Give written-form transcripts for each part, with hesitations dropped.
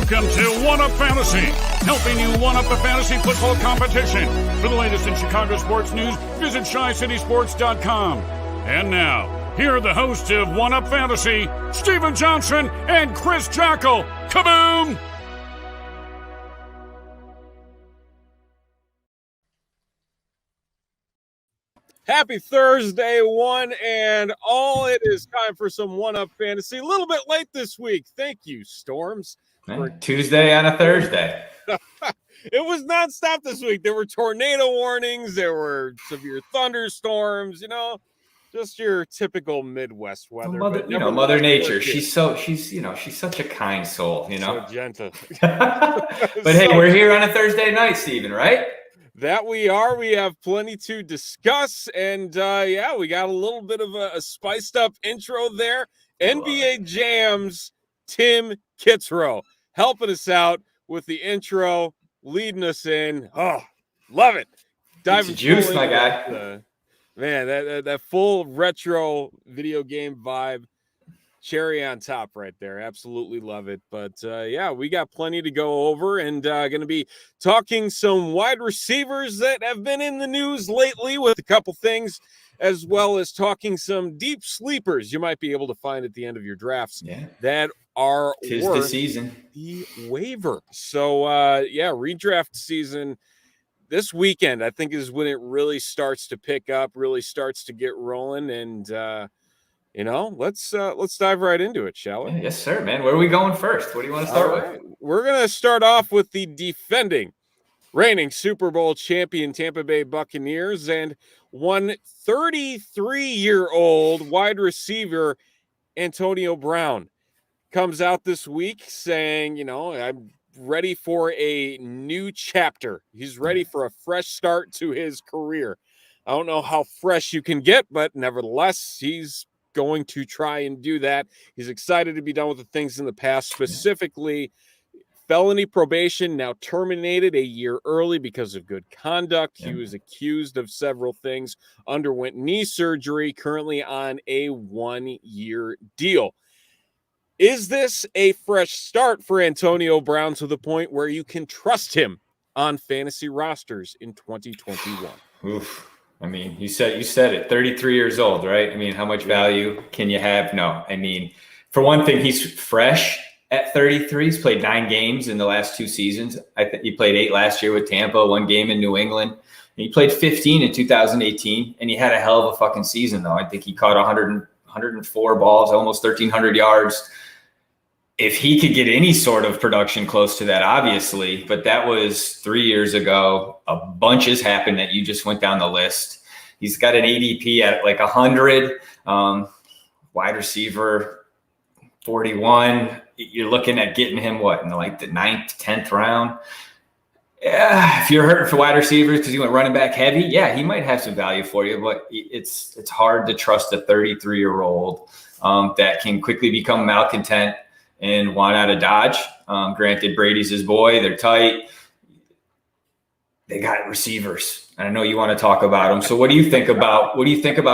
Welcome to One Up Fantasy, helping you one up the fantasy football competition. For the latest in Chicago sports news, visit ChiCitySports.com. And now, here are the hosts of One Up Fantasy, Steven Johnson and Chris Jackle. Kaboom! Happy Thursday, one and all. It is time for some one-up fantasy. A little bit late this week. Thank you, Storms. Tuesday on a Thursday. It was nonstop this week. There were tornado warnings. There were severe thunderstorms. Just your typical Midwest weather. Mother Nature. She's such a kind soul. So gentle. But hey, we're here on a Thursday night, Steven, right? That we are. We have plenty to discuss. And, we got a little bit of a spiced up intro there. NBA Jams, Tim Kitzrow, helping us out with the intro, leading us in. Oh, love it. Diving juice, my guy. Man, that full retro video game vibe. Cherry on top right there. Absolutely love it. But, we got plenty to go over and going to be talking some wide receivers that have been in the news lately with a couple things, as well as talking some deep sleepers you might be able to find at the end of your drafts that are worth the season. The waiver. So, redraft season this weekend, I think, is when it really starts to pick up, really starts to get rolling. And, let's dive right into it, shall we? Yes, sir, man. Where are we going first? What do you want to start with? We're going to start off with the defending, reigning Super Bowl champion Tampa Bay Buccaneers and 33-year-old wide receiver Antonio Brown comes out this week saying, I'm ready for a new chapter. He's ready for a fresh start to his career. I don't know how fresh you can get, but nevertheless, he's going to try and do that. He's excited to be done with the things in the past, specifically felony probation, now terminated a year early because of good conduct. He was accused of several things, underwent knee surgery, currently on a 1-year deal. Is this a fresh start for Antonio Brown to the point where you can trust him on fantasy rosters in 2021? Oof. I mean, you said it, 33 years old, right? I mean, how much value can you have? No. I mean, for one thing, he's fresh at 33. He's played 9 games in the last 2 seasons. I think he played 8 last year with Tampa, 1 game in New England. And he played 15 in 2018, and he had a hell of a fucking season, though. I think he caught 104 balls, almost 1,300 yards. If he could get any sort of production close to that, obviously, but that was 3 years ago. A bunch has happened that you just went down the list. He's got an ADP at like 100, wide receiver 41. You're looking at getting him in the 9th, 10th round. Yeah, if you're hurting for wide receivers because you went running back heavy, he might have some value for you, but it's hard to trust a 33-year-old that can quickly become malcontent and want out of Dodge. Granted, Brady's his boy. They're tight. They got receivers. And I know you want to talk about them. So what do you think about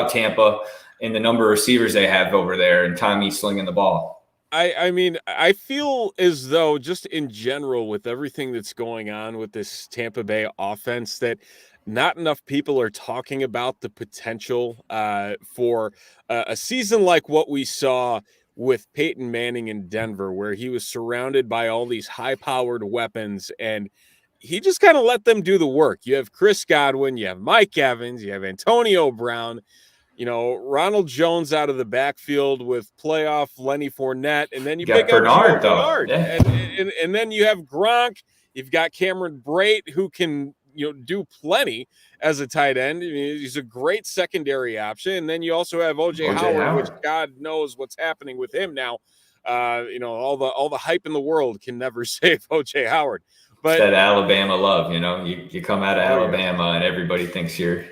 Tampa and the number of receivers they have over there and Tommy slinging the ball? I mean, I feel as though just in general with everything that's going on with this Tampa Bay offense that not enough people are talking about the potential for a season like what we saw with Peyton Manning in Denver, where he was surrounded by all these high-powered weapons, and he just kind of let them do the work. You have Chris Godwin, you have Mike Evans, you have Antonio Brown, Ronald Jones out of the backfield with playoff Lenny Fournette, and then you pick up Bernard. Yeah. And then you have Gronk, you've got Cameron Brate, who can do plenty as a tight end. I mean, he's a great secondary option. And then you also have OJ Howard, which God knows what's happening with him now. All the hype in the world can never save OJ Howard. But that Alabama love, you come out of Alabama and everybody thinks you're,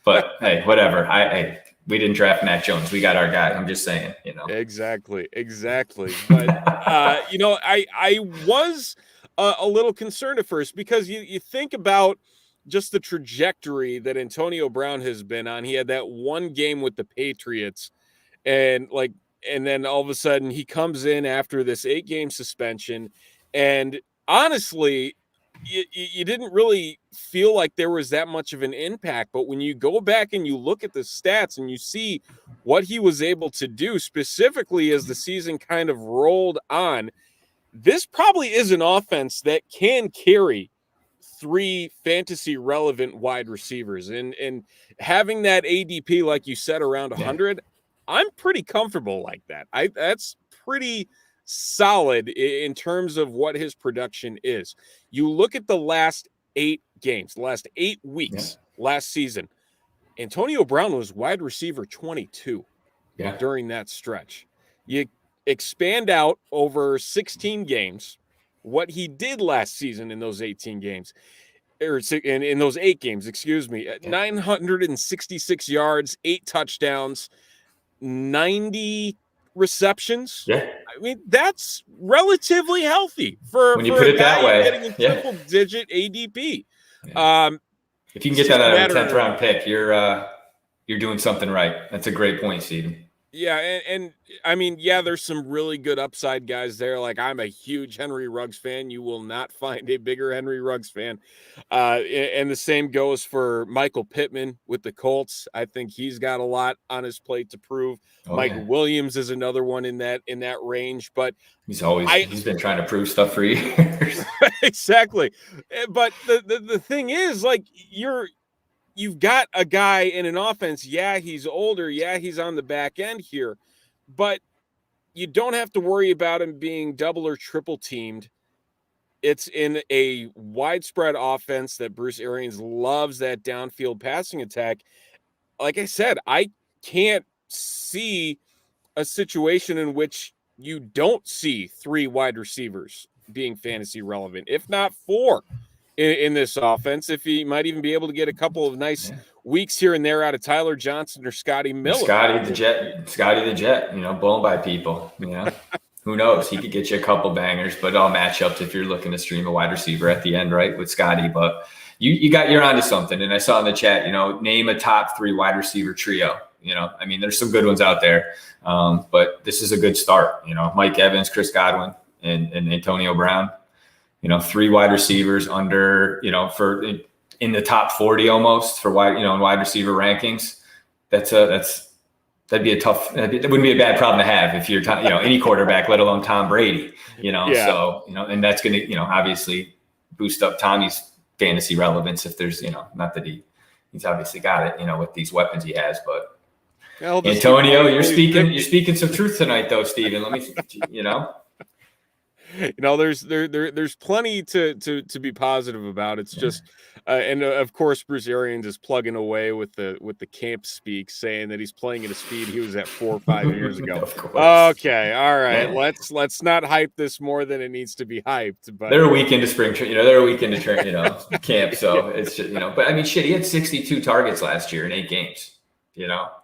but hey, whatever. We didn't draft Mac Jones. We got our guy. I'm just saying, Exactly. But, I was a little concerned at first because you think about just the trajectory that Antonio Brown has been on. He had that one game with the Patriots and then all of a sudden he comes in after this 8-game suspension And honestly, you didn't really feel like there was that much of an impact. But when you go back and you look at the stats and you see what he was able to do, specifically as the season kind of rolled on, this probably is an offense that can carry 3 fantasy relevant wide receivers. And having that ADP, like you said, around 100, I'm pretty comfortable like that. That's pretty solid in terms of what his production is. You look at the last 8 games, the last 8 weeks last season, Antonio Brown was wide receiver 22 during that stretch. You expand out over 16 games what he did last season in those 18 games, or in those 8 games, excuse me, 966 yards, 8 touchdowns, 90 receptions. I mean, that's relatively healthy for when you put a it guy that way. Getting a triple digit ADP. If you can get that out of a 10th round pick, you're doing something right. That's a great point, Steven. Yeah, and I mean, there's some really good upside guys there. Like, I'm a huge Henry Ruggs fan. You will not find a bigger Henry Ruggs fan. And the same goes for Michael Pittman with the Colts. I think he's got a lot on his plate to prove. Mike Williams is another one in that range, but he's been trying to prove stuff for years. Exactly. But the thing is, like, you've got a guy in an offense. Yeah, he's older. Yeah, he's on the back end here, but you don't have to worry about him being double or triple teamed. It's in a widespread offense that Bruce Arians loves, that downfield passing attack. Like I said, I can't see a situation in which you don't see 3 wide receivers being fantasy relevant, if not 4. In this offense, if he might even be able to get a couple of nice weeks here and there out of Tyler Johnson or Scotty Miller. Scotty the Jet, blown by people, Who knows? He could get you a couple bangers, but all matchups if you're looking to stream a wide receiver at the end, right, with Scotty. But you're onto something. And I saw in the chat, name a top 3 wide receiver trio. I mean, there's some good ones out there, but this is a good start. Mike Evans, Chris Godwin, and Antonio Brown. 3 wide receivers under, for in the top 40 almost for wide, in wide receiver rankings. That'd be a tough. It wouldn't be a bad problem to have if you're, any quarterback, let alone Tom Brady. So and that's going to, obviously boost up Tommy's fantasy relevance if there's, not that he's obviously got it, with these weapons he has, but. Antonio, you're speaking some truth tonight, though, Steven. Let me, there's plenty to be positive about. It's just, and of course, Bruce Arians is plugging away with the camp speak, saying that he's playing at a speed he was at 4 or 5 years ago. Okay, all right. Let's not hype this more than it needs to be hyped. But they're a week into spring, they're a week into camp, so it's just, But I mean, shit, he had 62 targets last year in 8 games.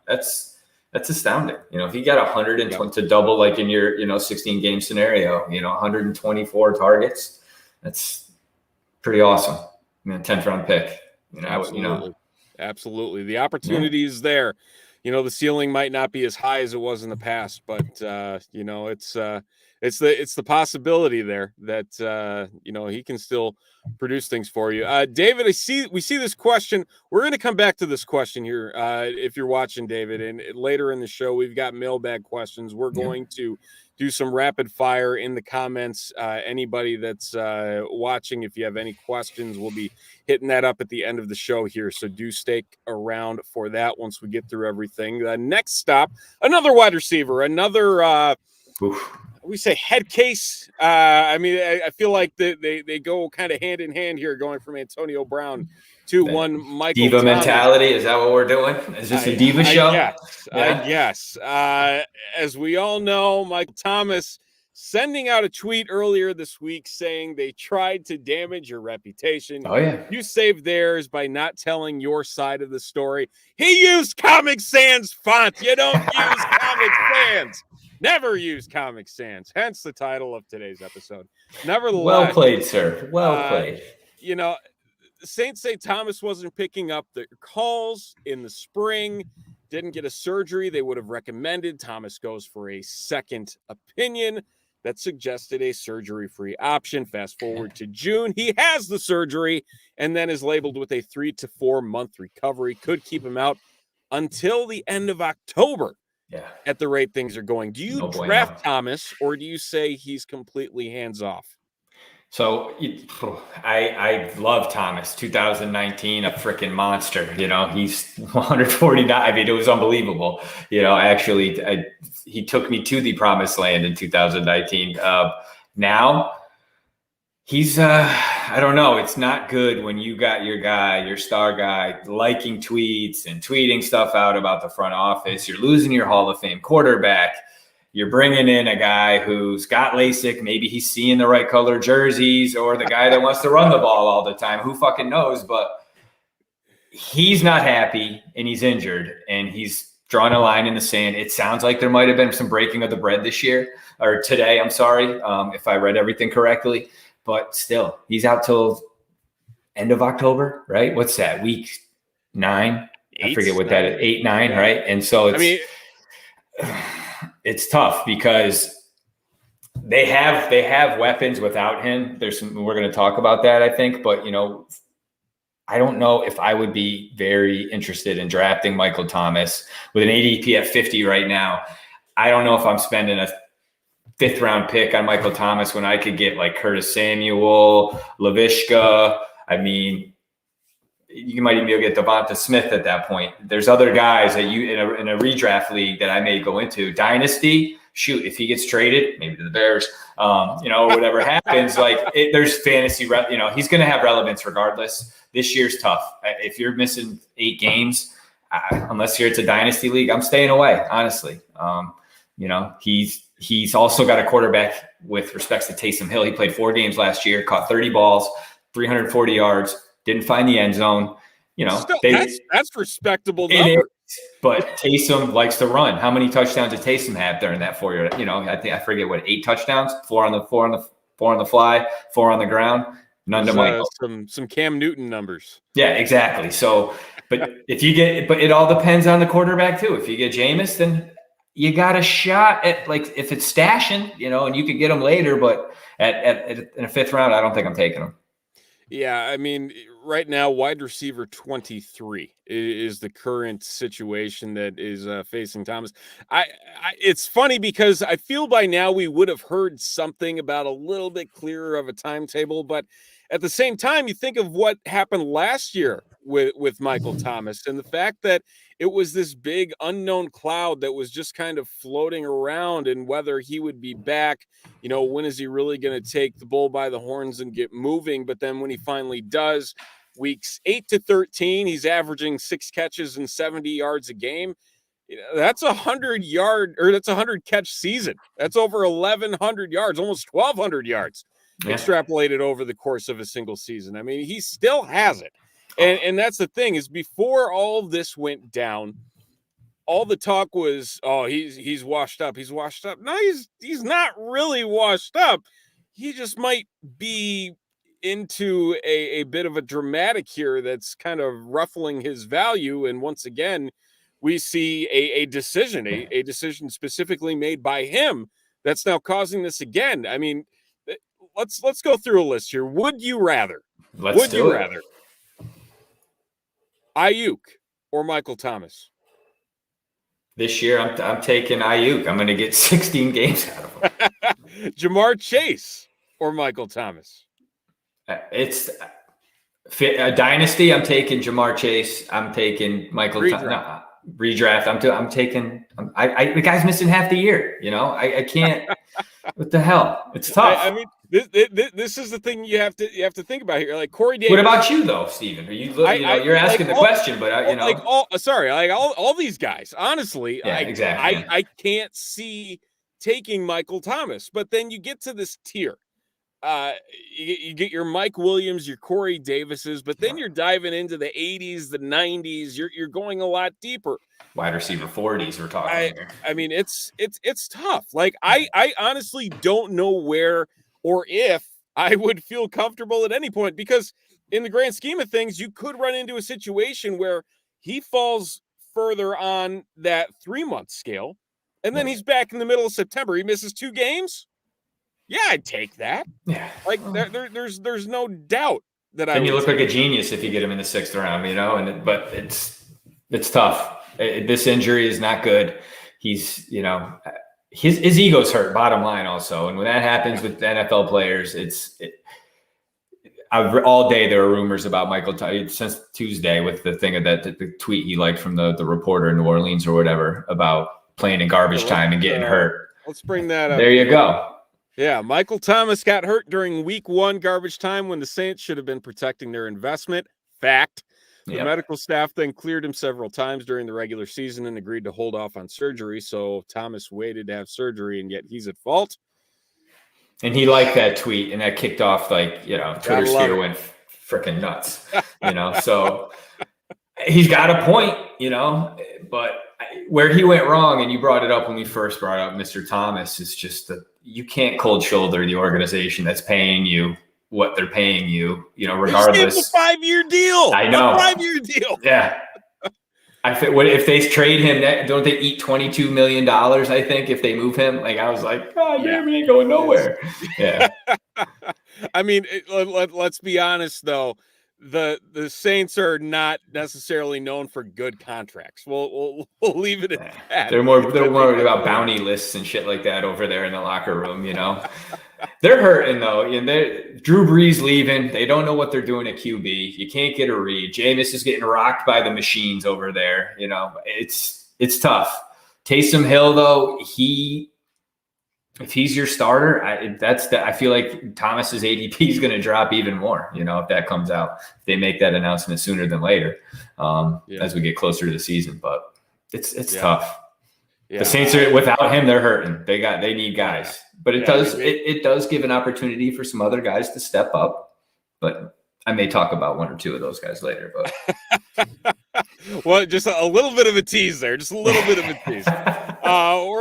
That's astounding. If you got 120 to double, like in your, 16 game scenario, 124 targets, that's pretty awesome. 10th round pick, Absolutely. The opportunity is there. The ceiling might not be as high as it was in the past, but it's the possibility there that he can still produce things for you. David, we see this question. We're going to come back to this question here if you're watching, David, and later in the show we've got mailbag questions. We're going to do some rapid fire in the comments. Anybody that's watching, if you have any questions, we'll be hitting that up at the end of the show here. So do stick around for that once we get through everything. Next stop, another wide receiver, another we say head case. I mean, I feel like they go kind of hand in hand here, going from Antonio Brown to one Michael Diva Thomas. mentality. Is that what we're doing? Is this a diva show? I guess. As we all know, Michael Thomas sending out a tweet earlier this week saying they tried to damage your reputation. Oh, yeah. You saved theirs by not telling your side of the story. He used Comic Sans font. You don't use Comic Sans. Never use Comic Sans. Hence the title of today's episode. Nevertheless. Well played, sir. Well played. Saints say Thomas wasn't picking up the calls in the spring, didn't get a surgery. They would have recommended Thomas goes for a second opinion. that suggested a surgery-free option. Fast forward to June, he has the surgery and then is labeled with a 3 to 4 month recovery. Could keep him out until the end of October. Yeah. At the rate things are going. Do you No draft bueno. Thomas, or do you say he's completely hands off? So I love Thomas. 2019, a freaking monster. You know, he's 149. I mean, it was unbelievable. You know, actually, he took me to the promised land in 2019. Now he's I don't know. It's not good when you got your guy, your star guy, liking tweets and tweeting stuff out about the front office. You're losing your Hall of Fame quarterback. You're bringing in a guy who's got LASIK. Maybe he's seeing the right color jerseys, or the guy that wants to run the ball all the time. Who fucking knows? But he's not happy, and he's injured, and he's drawn a line in the sand. It sounds like there might have been some breaking of the bread this year, or today. I'm sorry, if I read everything correctly. But still, he's out till end of October, right? What's that? Week 9? I forget what that is. 8, 9, yeah. Right? And so it's tough because they have weapons without him. We're going to talk about that, I think. But, you know, I don't know if I would be very interested in drafting Michael Thomas with an ADP at 50 right now. I don't know if I'm spending a 5th round pick on Michael Thomas when I could get like Curtis Samuel, Laviska. I mean, you might even be able to get Devonta Smith at that point. There's other guys that you in a redraft league that I may go into. Dynasty, shoot, if he gets traded, maybe to the Bears, you know, whatever happens, there's fantasy, you know, he's going to have relevance regardless. This year's tough. If you're missing 8 games, unless it's a dynasty league, I'm staying away, honestly. You know, he's also got a quarterback with respects to Taysom Hill. He played 4 games last year, caught 30 balls, 340 yards, didn't find the end zone. You know, that's respectable number. But Taysom likes to run. How many touchdowns did Taysom have during that 4 year? You know, I forget what, 8 touchdowns, 4 on the fly, 4 on the ground. None to Michael. Some Cam Newton numbers. Yeah, exactly. So, but it all depends on the quarterback too. If you get Jameis, then you got a shot at, like, if it's stashing, you know, and you could get him later, but in a 5th round, I don't think I'm taking him. Yeah, I mean, right now, wide receiver 23 is the current situation that is facing Thomas. It's funny because I feel by now we would have heard something about a little bit clearer of a timetable, but at the same time, you think of what happened last year with Michael Thomas and the fact that it was this big unknown cloud that was just kind of floating around, and whether he would be back, you know, when is he really going to take the bull by the horns and get moving? But then when he finally does, weeks 8 to 13, he's averaging 6 catches and 70 yards a game. You know, that's a 100 catch season. That's over 1,100 yards, almost 1,200 yards extrapolated over the course of a single season. I mean, he still has it. And that's the thing, is before all of this went down, all the talk was, oh, he's washed up. He's washed up. No, he's not really washed up. He just might be into a bit of a dramatic here that's kind of ruffling his value. And once again, we see a decision specifically made by him that's now causing this again. I mean, let's go through a list here. Would you rather? Would you rather Ayuk or Michael Thomas? This year, I'm taking Ayuk. I'm going to get 16 games out of him. Jamar Chase or Michael Thomas? It's a dynasty. I'm taking Jamar Chase. I'm taking Michael Thomas. Redraft. I'm taking. The guy's missing half the year. You know, I can't. What the hell? It's tough. I mean, this is the thing you have to think about here. Like Corey Davis. What about you though, Steven? Are you're asking the question, but all these guys. Honestly, exactly. I can't see taking Michael Thomas. But then you get to this tier. You get your Mike Williams, your Corey Davises, but then you're diving into the 80s, the 90s. You're going a lot deeper. Wide receiver 40s we're talking here. I mean, it's tough. Like I honestly don't know where or if I would feel comfortable at any point, because in the grand scheme of things, you could run into a situation where he falls further on that 3-month scale, and then he's back in the middle of September. He misses 2 games. Yeah, I'd take that. Yeah. Like there's no doubt that I And would. you look like a genius if you get him in the 6th round, you know. But it's tough. This injury is not good. He's, you know, his ego's hurt. Bottom line, also, and when that happens with NFL players, all day there were rumors about Michael since Tuesday with the thing of the tweet he liked from the reporter in New Orleans or whatever about playing in garbage time and getting hurt. Let's bring that up. There you go. Yeah, Michael Thomas got hurt during week 1 garbage time when the Saints should have been protecting their investment. Fact. The medical staff then cleared him several times during the regular season and agreed to hold off on surgery. So Thomas waited to have surgery, and yet he's at fault. And he liked that tweet, and that kicked off, like, you know, Twitter sphere went freaking nuts, you know. So he's got a point, you know, but where he went wrong, and you brought it up when we first brought up Mr. Thomas, is just that you can't cold shoulder the organization that's paying you what they're paying you, you know, regardless. It's a 5-year deal. I know. A 5-year deal. Yeah. If they trade him, don't they eat $22 million? I think if they move him, like, I was like, oh, damn, he ain't going nowhere. Yeah. I mean, let's be honest though. The Saints are not necessarily known for good contracts. We'll leave it at that. They're more about bounty lists and shit like that over there in the locker room, you know. They're hurting though. And Drew Brees leaving. They don't know what they're doing at QB. You can't get a read. Jameis is getting rocked by the machines over there. You know, it's tough. Taysom Hill though, if he's your starter, I feel like Thomas's ADP is going to drop even more, you know, if that comes out. If they make that announcement sooner than later, as we get closer to the season. But it's tough. Yeah. The Saints are, without him, they're hurting. They need guys. But it does give an opportunity for some other guys to step up. But I may talk about one or two of those guys later. But well, just a little bit of a tease there. Just a little bit of a tease.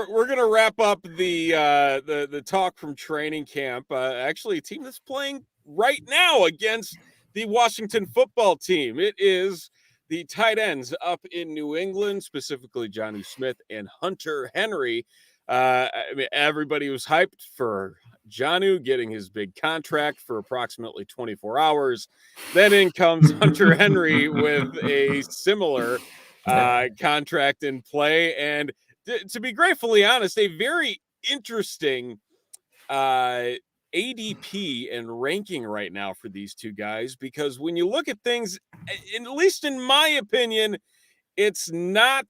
We're gonna wrap up the talk from training camp. Actually, a team that's playing right now against the Washington football team. It is the tight ends up in New England, specifically Johnny Smith and Hunter Henry. I mean, everybody was hyped for Jonnu getting his big contract for approximately 24 hours. Then in comes Hunter Henry with a similar contract in play. And to be gratefully honest, a very interesting ADP and ranking right now for these two guys, because when you look at things, at least in my opinion, it's not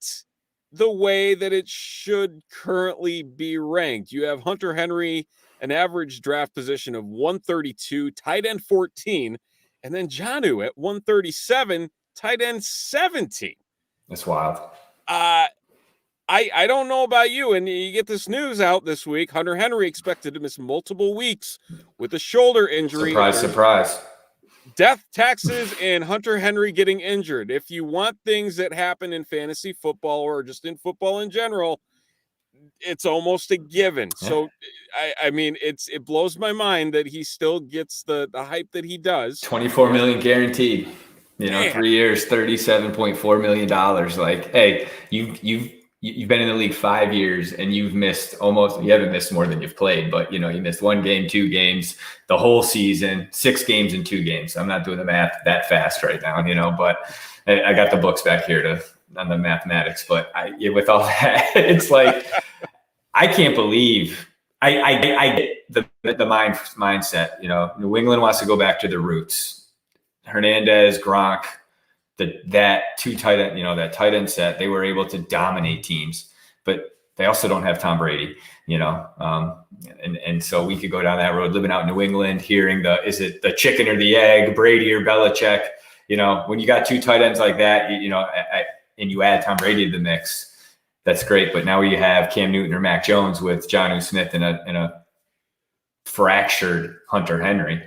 the way that it should currently be ranked. You have Hunter Henry, an average draft position of 132, tight end 14, and then Jonnu at 137, tight end 17. That's wild. I don't know about you, and you get this news out this week. Hunter Henry expected to miss multiple weeks with a shoulder injury. Surprise. Death, taxes, and Hunter Henry getting injured. If you want things that happen in fantasy football or just in football in general, it's almost a given. Yeah. So, I mean, it blows my mind that he still gets the hype that he does. $24 million guaranteed. You know, 3 years, $37.4 million. Like, hey, you've been in the league 5 years and you haven't missed more than you've played, but you know, you missed 1 game, 2 games, the whole season, 6 games and 2 games. I'm not doing the math that fast right now, you know, but I got the books back here on the mathematics, but with all that, it's like, I can't believe I get the mindset, you know, New England wants to go back to the roots. Hernandez, Gronk, that tight end set, they were able to dominate teams, but they also don't have Tom Brady, you know? And so we could go down that road, living out in New England, hearing is it the chicken or the egg, Brady or Belichick? You know, when you got 2 tight ends like that, and you add Tom Brady to the mix, that's great. But now you have Cam Newton or Mac Jones with Jonnu Smith and a fractured Hunter Henry.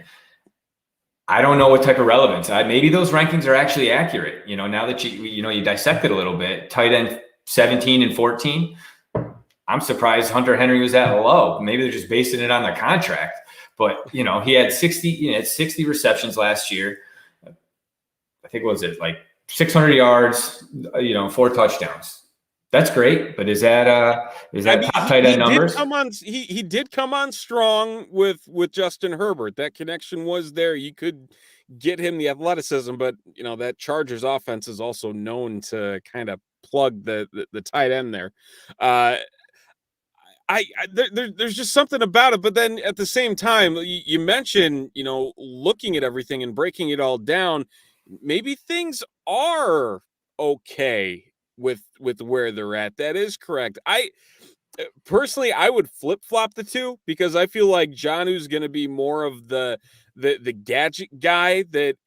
I don't know what type of relevance. Maybe those rankings are actually accurate. You know, now that you dissect it a little bit, tight end 17 and 14. I'm surprised Hunter Henry was that low. Maybe they're just basing it on the contract. But you know, he had 60 receptions last year. I think, what was it, like 600 yards? You know, 4 touchdowns. That's great, but is that top tight end numbers? He did come on strong with Justin Herbert. That connection was there. You could get him the athleticism, but that Chargers offense is also known to kind of plug the tight end there. There's just something about it, but then at the same time, you mentioned, looking at everything and breaking it all down, maybe things are okay with where they're at. That is correct. Personally, I would flip-flop the two, because I feel like Jonnu's going to be more of the gadget guy that,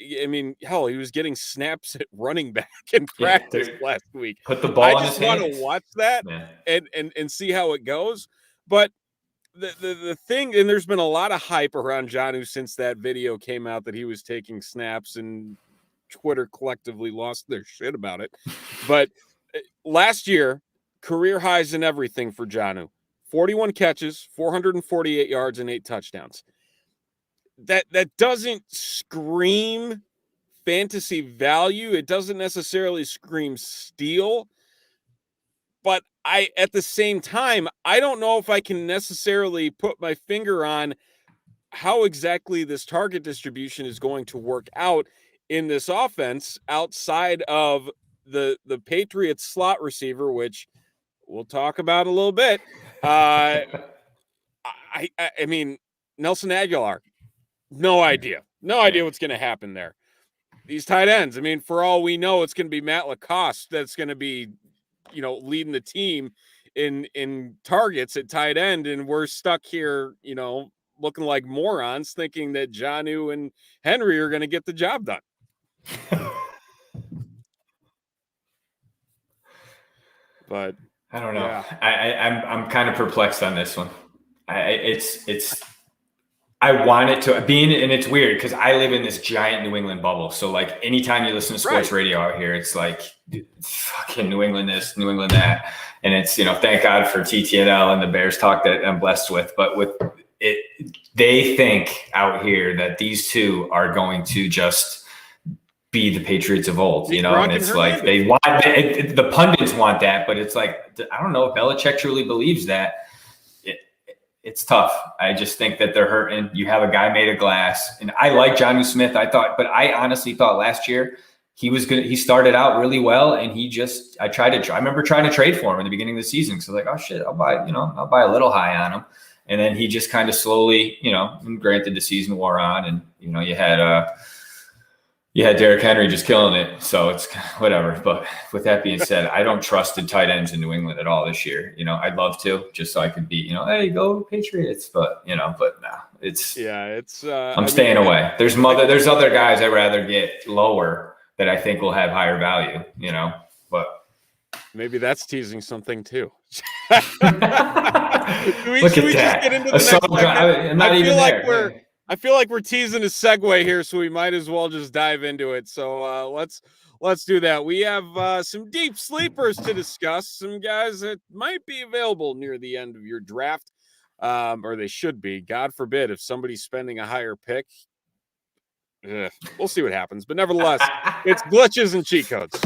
hell, he was getting snaps at running back in practice last week. Put the ball in his hands. I just want to watch that and see how it goes. But the thing, and there's been a lot of hype around Jonnu since that video came out that he was taking snaps, and Twitter collectively lost their shit about it. But last year, career highs in everything for Jonnu. 41 catches, 448 yards, and 8 touchdowns. That doesn't scream fantasy value. It doesn't necessarily scream steal. But at the same time, I don't know if I can necessarily put my finger on how exactly this target distribution is going to work out in this offense outside of the Patriots slot receiver, which we'll talk about a little bit. I mean, Nelson Aguilar, no idea what's going to happen there. These tight ends, for all we know, it's going to be Matt Lacoste that's going to be, leading the team in targets at tight end, and we're stuck here, looking like morons, thinking that Jonnu and Henry are going to get the job done. But I don't know. Yeah. I'm kind of perplexed on this one. I want it to be, and it's weird because I live in this giant New England bubble. So like anytime you listen to sports radio out here, it's like fucking New England this, New England that. And it's, thank God for TTNL and the Bears talk that I'm blessed with. But with it, they think out here that these two are going to just be the Patriots of old, and it's like they want the pundits want that, but it's like, I don't know if Belichick truly believes that. It's tough. I just think that they're hurting. You have a guy made of glass, and I like Jonnu Smith. But I honestly thought last year he was good. He started out really well, and I remember trying to trade for him in the beginning of the season. So like, oh shit, I'll buy a little high on him. And then he just kind of slowly, and granted the season wore on, and you had Derrick Henry just killing it. So it's whatever. But with that being said, I don't trust the tight ends in New England at all this year. I'd love to, just so I could be, hey, go Patriots. But, but no, I'm staying away. There's other guys I'd rather get lower that I think will have higher value, but maybe that's teasing something too. Look at that. I'm not even there. I feel like we're teasing a segue here, so we might as well just dive into it. So let's do that. We have some deep sleepers to discuss, some guys that might be available near the end of your draft, or they should be. God forbid if somebody's spending a higher pick. We'll see what happens. But nevertheless, it's glitches and cheat codes.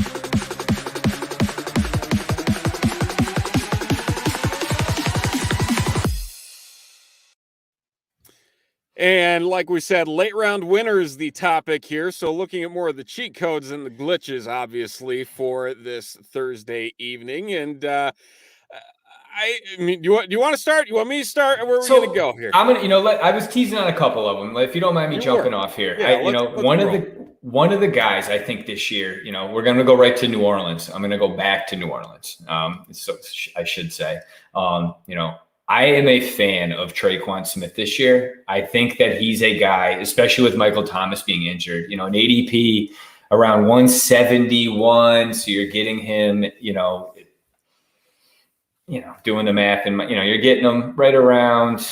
And like we said, late round winner is the topic here. So looking at more of the cheat codes and the glitches, obviously, for this Thursday evening. And do you want to start? You want me to start? Where are we going to go here? I'm going to, I was teasing on a couple of them. If you don't mind me jumping off here, one of the guys I think this year, we're going to go right to New Orleans. I'm going to go back to New Orleans. So I should say, I am a fan of Traquan Smith this year. I think that he's a guy, especially with Michael Thomas being injured, an ADP around 171. So you're getting him, doing the math, and you're getting him right around,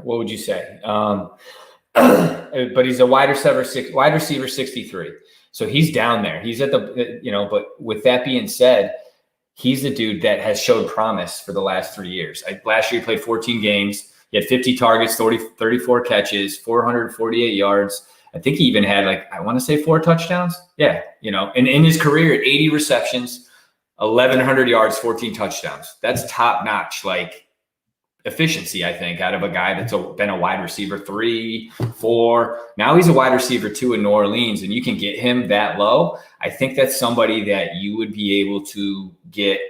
what would you say? But he's a wide receiver 63. So he's down there. He's at the, but with that being said, he's the dude that has showed promise for the last 3 years. Last year he played 14 games. He had 50 targets, 34 catches, 448 yards. I think he even had I want to say 4 touchdowns. Yeah. And in his career, 80 receptions, 1,100 yards, 14 touchdowns. That's top notch, like efficiency, I think, out of a guy that's been a wide receiver 3, 4. Now he's a wide receiver 2 in New Orleans, and you can get him that low. I think that's somebody that you would be able to get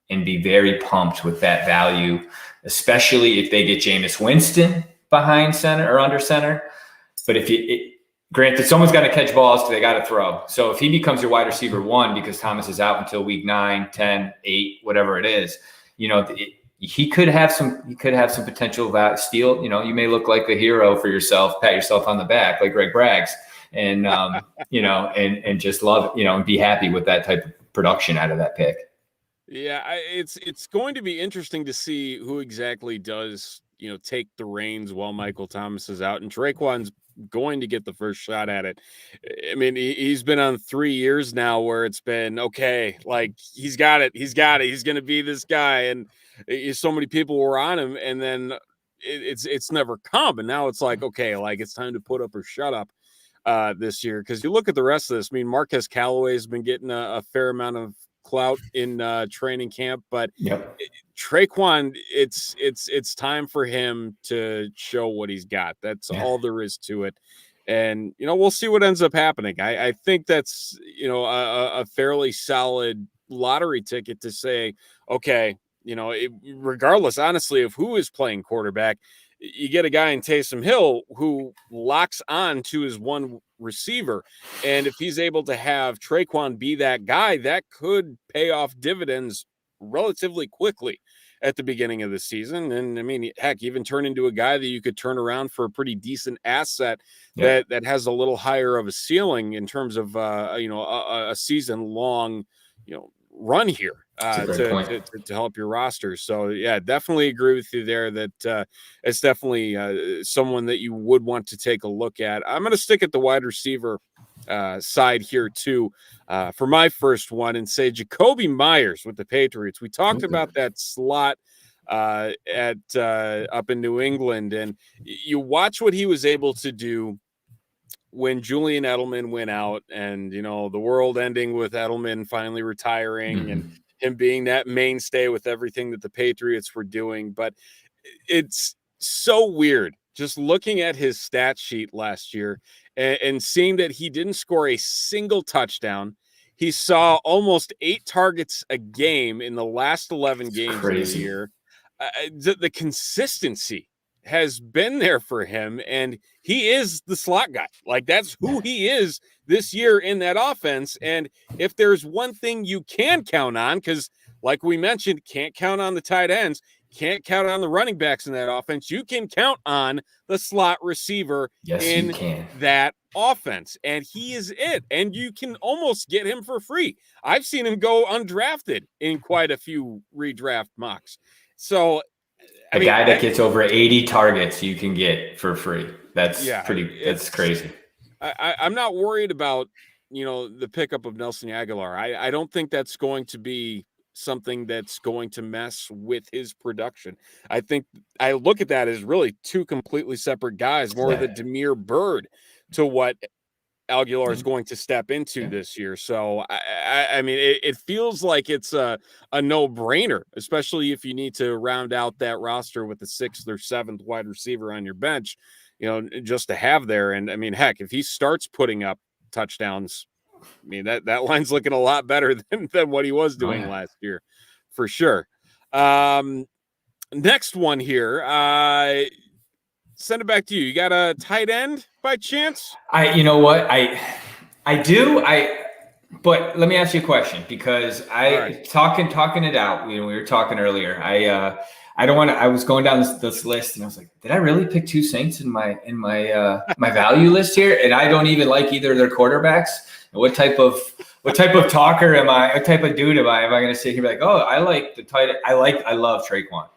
and be very pumped with that value, especially if they get Jameis Winston behind center or under center. But granted, someone's got to catch balls because they got to throw. So if he becomes your wide receiver 1 because Thomas is out until week 9, 10, 8, whatever it is, he could have some potential steal. You may look like a hero for yourself, pat yourself on the back like Greg Braggs, and and just love it, and be happy with that type of production out of that pick. Yeah, it's going to be interesting to see who exactly does take the reins while Michael Thomas is out, and Traquan's going to get the first shot at it. I mean, he's been on 3 years now where it's been okay, like he's got it, he's going to be this guy, and so many people were on him, and then it's never come, and now it's like, okay, like it's time to put up or shut up this year, because you look at the rest of this. I mean, Marquez Callaway has been getting a fair amount of clout in training camp, but Traquan, it's time for him to show what he's got. That's all there is to it, and we'll see what ends up happening. I think that's a fairly solid lottery ticket to say, okay, regardless, honestly, of who is playing quarterback, you get a guy in Taysom Hill who locks on to his one receiver. And if he's able to have Traquan be that guy, that could pay off dividends relatively quickly at the beginning of the season. And I mean, heck, even turn into a guy that you could turn around for a pretty decent asset that has a little higher of a ceiling in terms of, a season long, run here to help your roster. So yeah, definitely agree with you there that it's definitely someone that you would want to take a look at. I'm going to stick at the wide receiver side here too for my first one and say Jacoby Myers with the Patriots. We talked about that slot at up in New England, and you watch what he was able to do when Julian Edelman went out, and the world ending with Edelman finally retiring and him being that mainstay with everything that the Patriots were doing. But it's so weird just looking at his stat sheet last year and seeing that he didn't score a single touchdown. He saw almost 8 targets a game in the last 11 games of the year. The consistency has been there for him, and he is the slot guy. Like, that's who he is this year in that offense. And if there's one thing you can count on, because like we mentioned, can't count on the tight ends, can't count on the running backs in that offense, you can count on the slot receiver that offense, and he is it. And you can almost get him for free. I've seen him go undrafted in quite a few redraft mocks. So a guy that gets over 80 targets you can get for free. That's crazy. I'm not worried about, the pickup of Nelson Aguilar. I don't think that's going to be something that's going to mess with his production. I think I look at that as really two completely separate guys, more the Demir Bird to what Aguilar is going to step into this year. So, I mean, it feels like it's a no-brainer, especially if you need to round out that roster with the 6th or 7th wide receiver on your bench, just to have there. And, I mean, heck, if he starts putting up touchdowns, I mean, that line's looking a lot better than what he was doing last year, for sure. Next one here, send it back to you. You got a tight end by chance? You know what? I do. But let me ask you a question, because talking it out. We were talking earlier. I don't want to. I was going down this list, and I was like, did I really pick 2 Saints in my my value list here? And I don't even like either of their quarterbacks. And what type of talker am I? What type of dude am I? Am I going to sit here and be like, oh, I like the tight end. I love Traquan.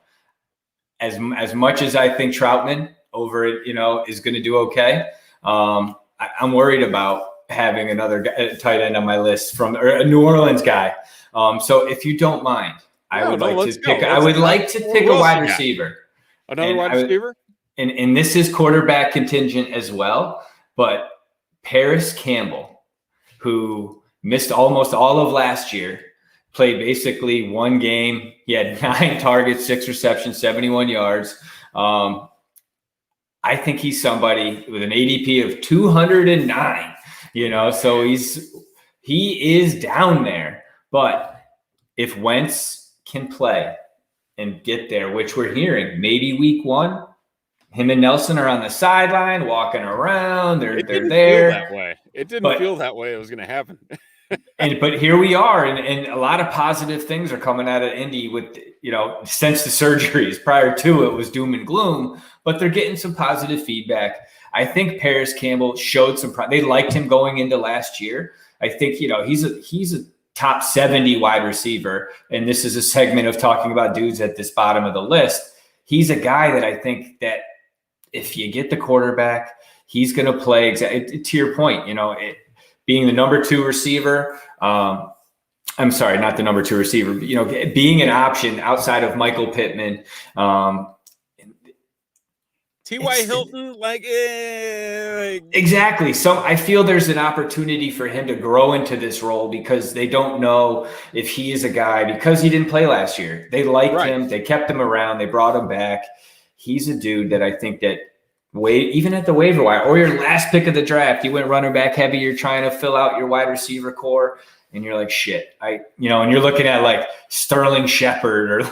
As much as I think Troutman over it, is going to do okay. I'm worried about having another tight end on my list from a New Orleans guy. So if you don't mind, I would like to pick a wide receiver. Another wide receiver? And this is quarterback contingent as well, but Paris Campbell, who missed almost all of last year, played basically one game. He had 9 targets, 6 receptions, 71 yards. I think he's somebody with an ADP of 209, so he is down there. But if Wentz can play and get there, which we're hearing, maybe week 1, him and Nelson are on the sideline walking around. They're there. Feel that way. It didn't feel that way it was going to happen. But here we are, and a lot of positive things are coming out of Indy with, since the surgeries. Prior to it was doom and gloom, but they're getting some positive feedback. I think Paris Campbell showed some they liked him going into last year. I think, he's a top 70 wide receiver, and this is a segment of talking about dudes at this bottom of the list. He's a guy that I think that if you get the quarterback, he's going to play to your point, being the number 2 receiver. I'm sorry, not the number 2 receiver, but, being an option outside of Michael Pittman. T.Y. Hilton, exactly. So I feel there's an opportunity for him to grow into this role because they don't know if he is a guy, because he didn't play last year. They liked him. They kept him around. They brought him back. He's a dude that I think that even at the waiver wire or your last pick of the draft, you went running back heavy. You're trying to fill out your wide receiver core, and you're like, shit. And you're looking at like Sterling Shepard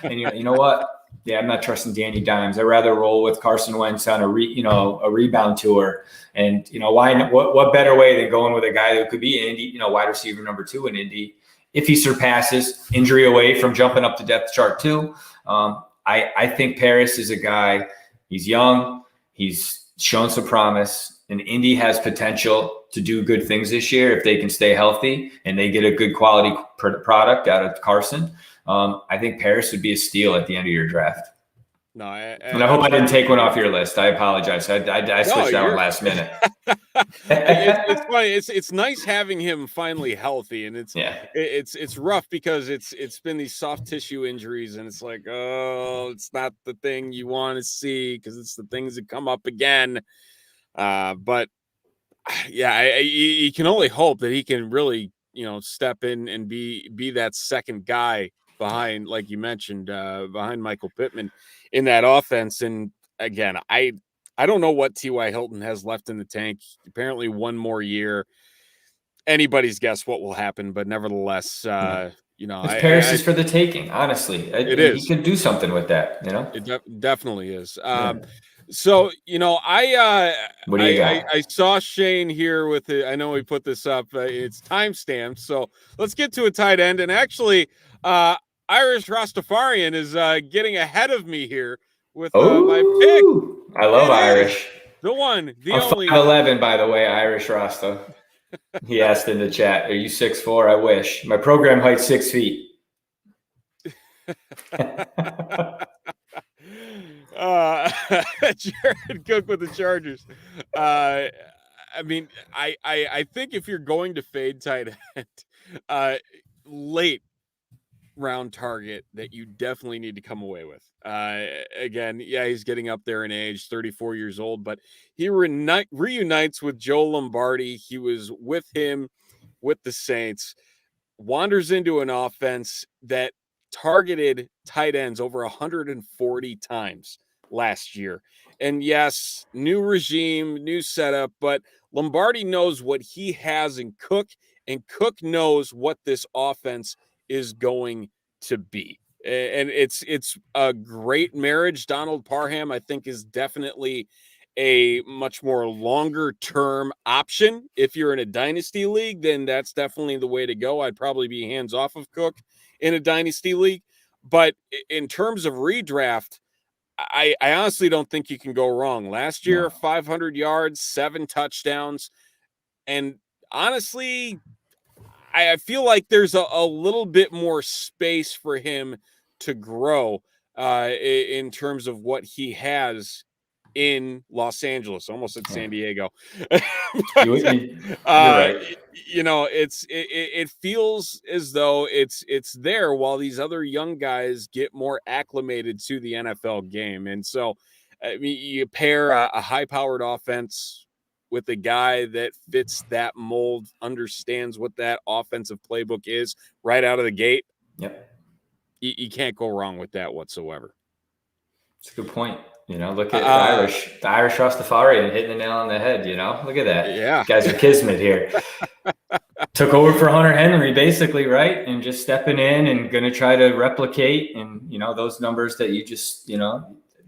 and you know what? Yeah, I'm not trusting Danny Dimes. I'd rather roll with Carson Wentz on a rebound tour. And why? What better way than going with a guy who could be Indy, wide receiver number 2 in Indy, if he surpasses injury away from jumping up the depth chart too. I think Paris is a guy. He's young. He's shown some promise, and Indy has potential to do good things this year if they can stay healthy and they get a good quality product out of Carson. I think Paris would be a steal at the end of your draft. No, and I hope I didn't take one off your list. I apologize. I switched that one last minute. It's funny. It's nice having him finally healthy, and it's rough because it's been these soft tissue injuries, and it's like, oh, it's not the thing you want to see because it's the things that come up again. But yeah, you can only hope that he can really step in and be that second guy behind, like you mentioned, behind Michael Pittman in that offense. And again, I don't know what T.Y. Hilton has left in the tank. Apparently 1 more year. Anybody's guess what will happen, but nevertheless, Paris is for the taking, honestly. It is. He could do something with that, It definitely is. So, what do you got? I saw Shane here with it. I know we put this up. It's timestamped. So let's get to a tight end. And actually, Irish Rastafarian is getting ahead of me here with my pick. I love Irish. The one, the I'm only. 5'11", by the way, Irish Rasta. He asked in the chat, "Are you 6'4"? I wish. My program height's 6 feet. Jared Cook with the Chargers. I think if you're going to fade tight end, late round target that you definitely need to come away with. Again, yeah, he's getting up there in age, 34 years old, but he reunites with Joe Lombardi. He was with him with the Saints, wanders into an offense that targeted tight ends over 140 times last year. And yes, new regime, new setup, but Lombardi knows what he has in Cook, and Cook knows what this offense is going to be. And it's a great marriage. Donald Parham, I think, is definitely a much more longer term option. If you're in a dynasty league, then that's definitely the way to go. I'd probably be hands off of Cook in a dynasty league. But in terms of redraft, I honestly don't think you can go wrong. Last year, 500 yards, 7 touchdowns. And honestly, I feel like there's a little bit more space for him to grow in terms of what he has in Los Angeles. Almost at San Diego. But, you're right. It feels as though it's there while these other young guys get more acclimated to the NFL game. And so, I mean, you pair a high-powered offense with a guy that fits that mold, understands what that offensive playbook is right out of the gate. Yep. You can't go wrong with that whatsoever. It's a good point. Look at the Irish Rastafari and hitting the nail on the head. Look at that. Yeah. You guys are kismet here. Took over for Hunter Henry, basically, right? And just stepping in and going to try to replicate. And, those numbers that you just,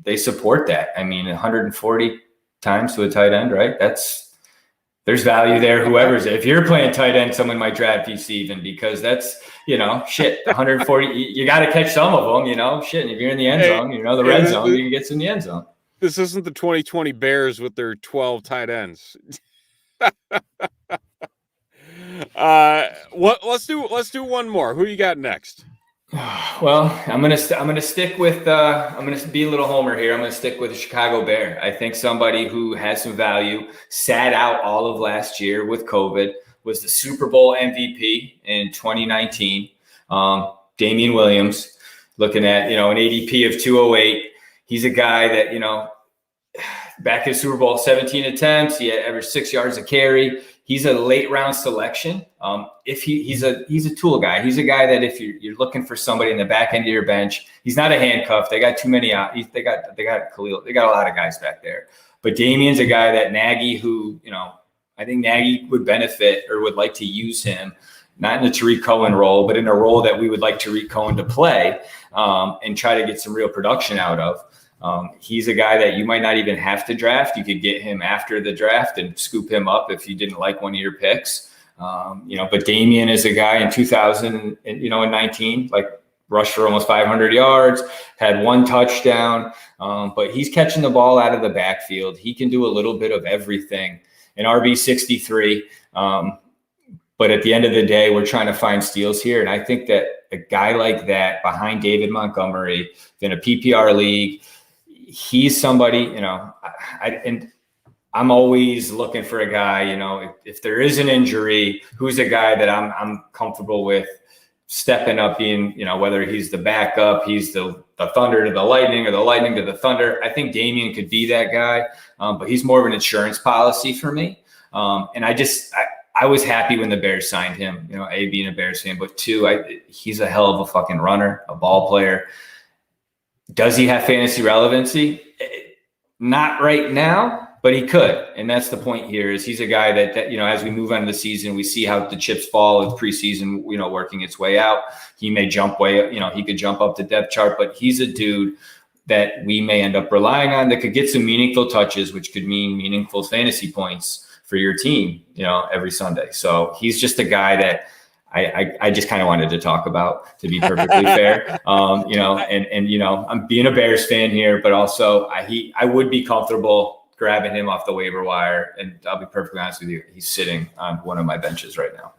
they support that. I mean, 140 times to a tight end, right? There's value there. If you're playing tight end, someone might draft you, Steven, because that's, 140, you got to catch some of them, and if you're in the end zone, the red zone, you can get in the end zone. This isn't the 2020 Bears with their 12 tight ends. Let's do one more. Who you got next? Well, I'm gonna stick with I'm gonna be a little homer here. I'm gonna stick with the Chicago Bear. I think somebody who has some value, sat out all of last year with COVID, was the Super Bowl MVP in 2019. Damian Williams, looking at an ADP of 208. He's a guy that back in Super Bowl, 17 attempts, he averaged 6 yards a carry. He's a late round selection. If he's a tool guy. He's a guy that if you're looking for somebody in the back end of your bench, he's not a handcuff. They got too many. They got Khalil. They got a lot of guys back there. But Damian's a guy that Nagy, who I think Nagy would benefit or would like to use him, not in the Tariq Cohen role, but in a role that we would like Tariq Cohen to play and try to get some real production out of. He's a guy that you might not even have to draft. You could get him after the draft and scoop him up if you didn't like one of your picks. But Damian is a guy in 2019, like rushed for almost 500 yards, had one touchdown, but he's catching the ball out of the backfield. He can do a little bit of everything. An RB 63. But at the end of the day, we're trying to find steals here. And I think that a guy like that behind David Montgomery in a PPR league, he's somebody, and I'm always looking for a guy, if there is an injury, who's a guy that I'm comfortable with stepping up being, whether he's the backup, he's the Thunder to the Lightning or the Lightning to the Thunder. I think Damian could be that guy, but he's more of an insurance policy for me. And I was happy when the Bears signed him, A, being a Bears fan, but two, he's a hell of a fucking runner, a ball player. Does he have fantasy relevancy? Not right now, but he could. And that's the point here is he's a guy that as we move on to the season, we see how the chips fall with preseason, working its way out. He may jump he could jump up the depth chart, but he's a dude that we may end up relying on that could get some meaningful touches, which could mean meaningful fantasy points for your team, every Sunday. So he's just a guy that I just kind of wanted to talk about, to be perfectly fair. I'm being a Bears fan here, but also I would be comfortable grabbing him off the waiver wire. And I'll be perfectly honest with you, he's sitting on one of my benches right now.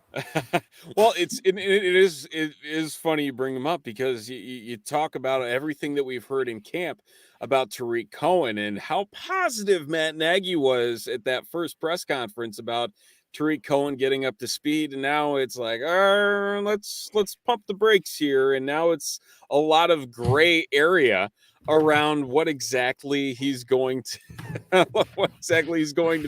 Well, it is funny you bring him up because you talk about everything that we've heard in camp about Tariq Cohen and how positive Matt Nagy was at that first press conference about Tariq Cohen getting up to speed. And now it's like, let's pump the brakes here. And now it's a lot of gray area around what exactly he's going to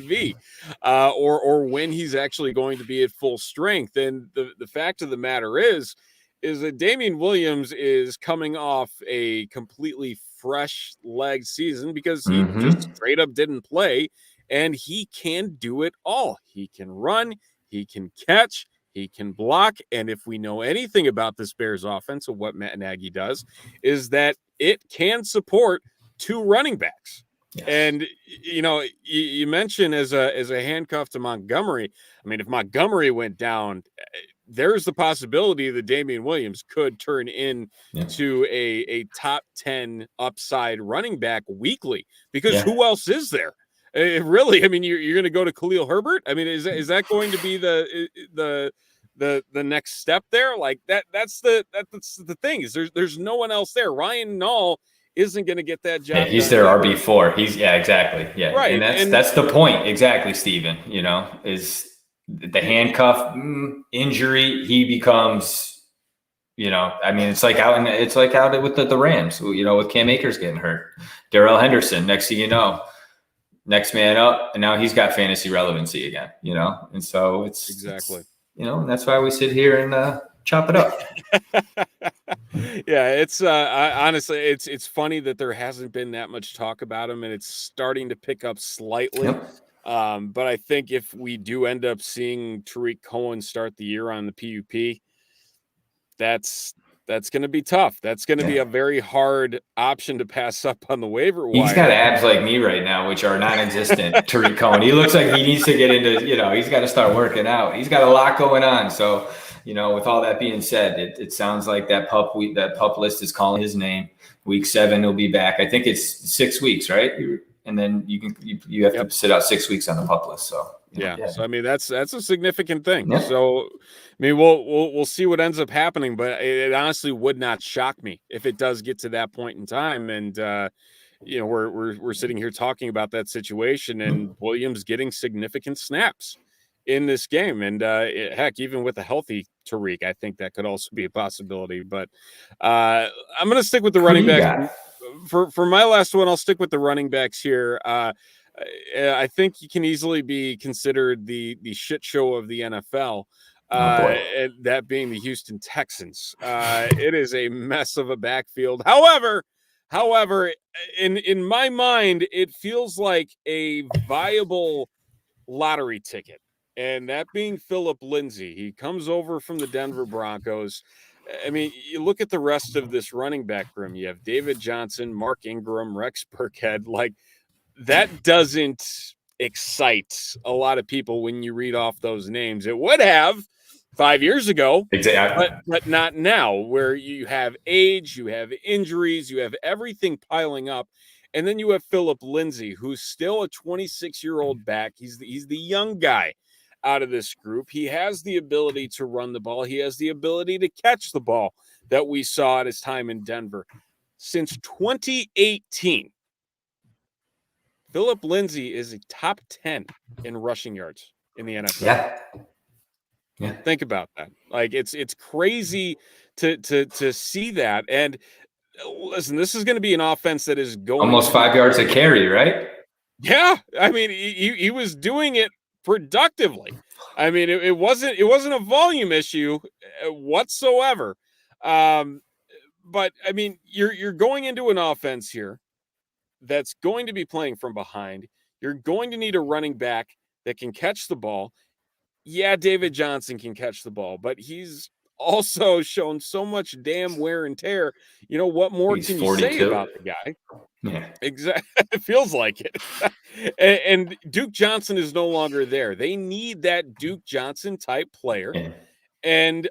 be, or when he's actually going to be at full strength. And the fact of the matter is that Damian Williams is coming off a completely fresh leg season because he just straight up didn't play, and he can do it all. He can run, he can catch, he can block. And if we know anything about this Bears offense, or what Matt Nagy does, is that it can support two running backs. Yes. And you mentioned as a handcuff to Montgomery. I mean, if Montgomery went down, there's the possibility that Damian Williams could turn into a top 10 upside running back weekly, because who else is there? Really, I mean, you're going to go to Khalil Herbert. I mean, is that going to be the next step there? Like that's the thing is there's no one else there. Ryan Nall isn't going to get that job. He's their RB4. Exactly. Yeah. Right. And that's the point. Exactly. Steven, is the handcuff injury. He becomes, I mean, it's like out with the Rams, with Cam Akers getting hurt, Darrell Henderson. Next thing you know, next man up, and now he's got fantasy relevancy again, and so Exactly. and that's why we sit here and chop it up. Yeah, it's honestly, it's funny that there hasn't been that much talk about him, and it's starting to pick up slightly. Yep. But I think if we do end up seeing Tariq Cohen start the year on the PUP, that's going to be tough. That's going to be a very hard option to pass up on the waiver wire. He's got abs like me right now, which are non-existent. Tariq Cohen, he looks like he needs to get into, he's got to start working out. He's got a lot going on. So, with all that being said, it sounds like that pup list is calling his name. Week 7, he'll be back. I think it's 6 weeks, right? And then you have to sit out 6 weeks on the pup list. So So I mean that's a significant thing. Yep. So I mean we'll see what ends up happening, but it honestly would not shock me if it does get to that point in time. And we're sitting here talking about that situation, and Williams getting significant snaps in this game, and heck, even with a healthy Tariq, I think that could also be a possibility. But I'm going to stick with the running backs. For my last one, I'll stick with the running backs here. I think he can easily be considered the shit show of the NFL. And that being the Houston Texans. It is a mess of a backfield. However, in my mind, it feels like a viable lottery ticket. And that being Philip Lindsay. He comes over from the Denver Broncos. I mean, you look at the rest of this running back room. You have David Johnson, Mark Ingram, Rex Burkhead. Like, that doesn't excite a lot of people when you read off those names. It would have 5 years ago, exactly, but not now, where you have age, you have injuries, you have everything piling up. And then you have Philip Lindsay, who's still a 26-year-old back. He's the young guy out of this group. He has the ability to run the ball. He has the ability to catch the ball that we saw at his time in Denver. Since 2018, Philip Lindsay is a top 10 in rushing yards in the NFL. Yeah. Think about that. Like, it's crazy to see that. And listen, this is going to be an offense that is going almost 5 yards a carry, right? Yeah. I mean, he was doing it productively. I mean, it wasn't a volume issue whatsoever. But I mean, you're going into an offense here that's going to be playing from behind. You're going to need a running back that can catch the ball. Yeah, David Johnson can catch the ball, but he's also shown so much damn wear and tear. What more can you say about the guy? Yeah, exactly. It feels like it. And Duke Johnson is no longer there. They need that Duke Johnson type player. Yeah. And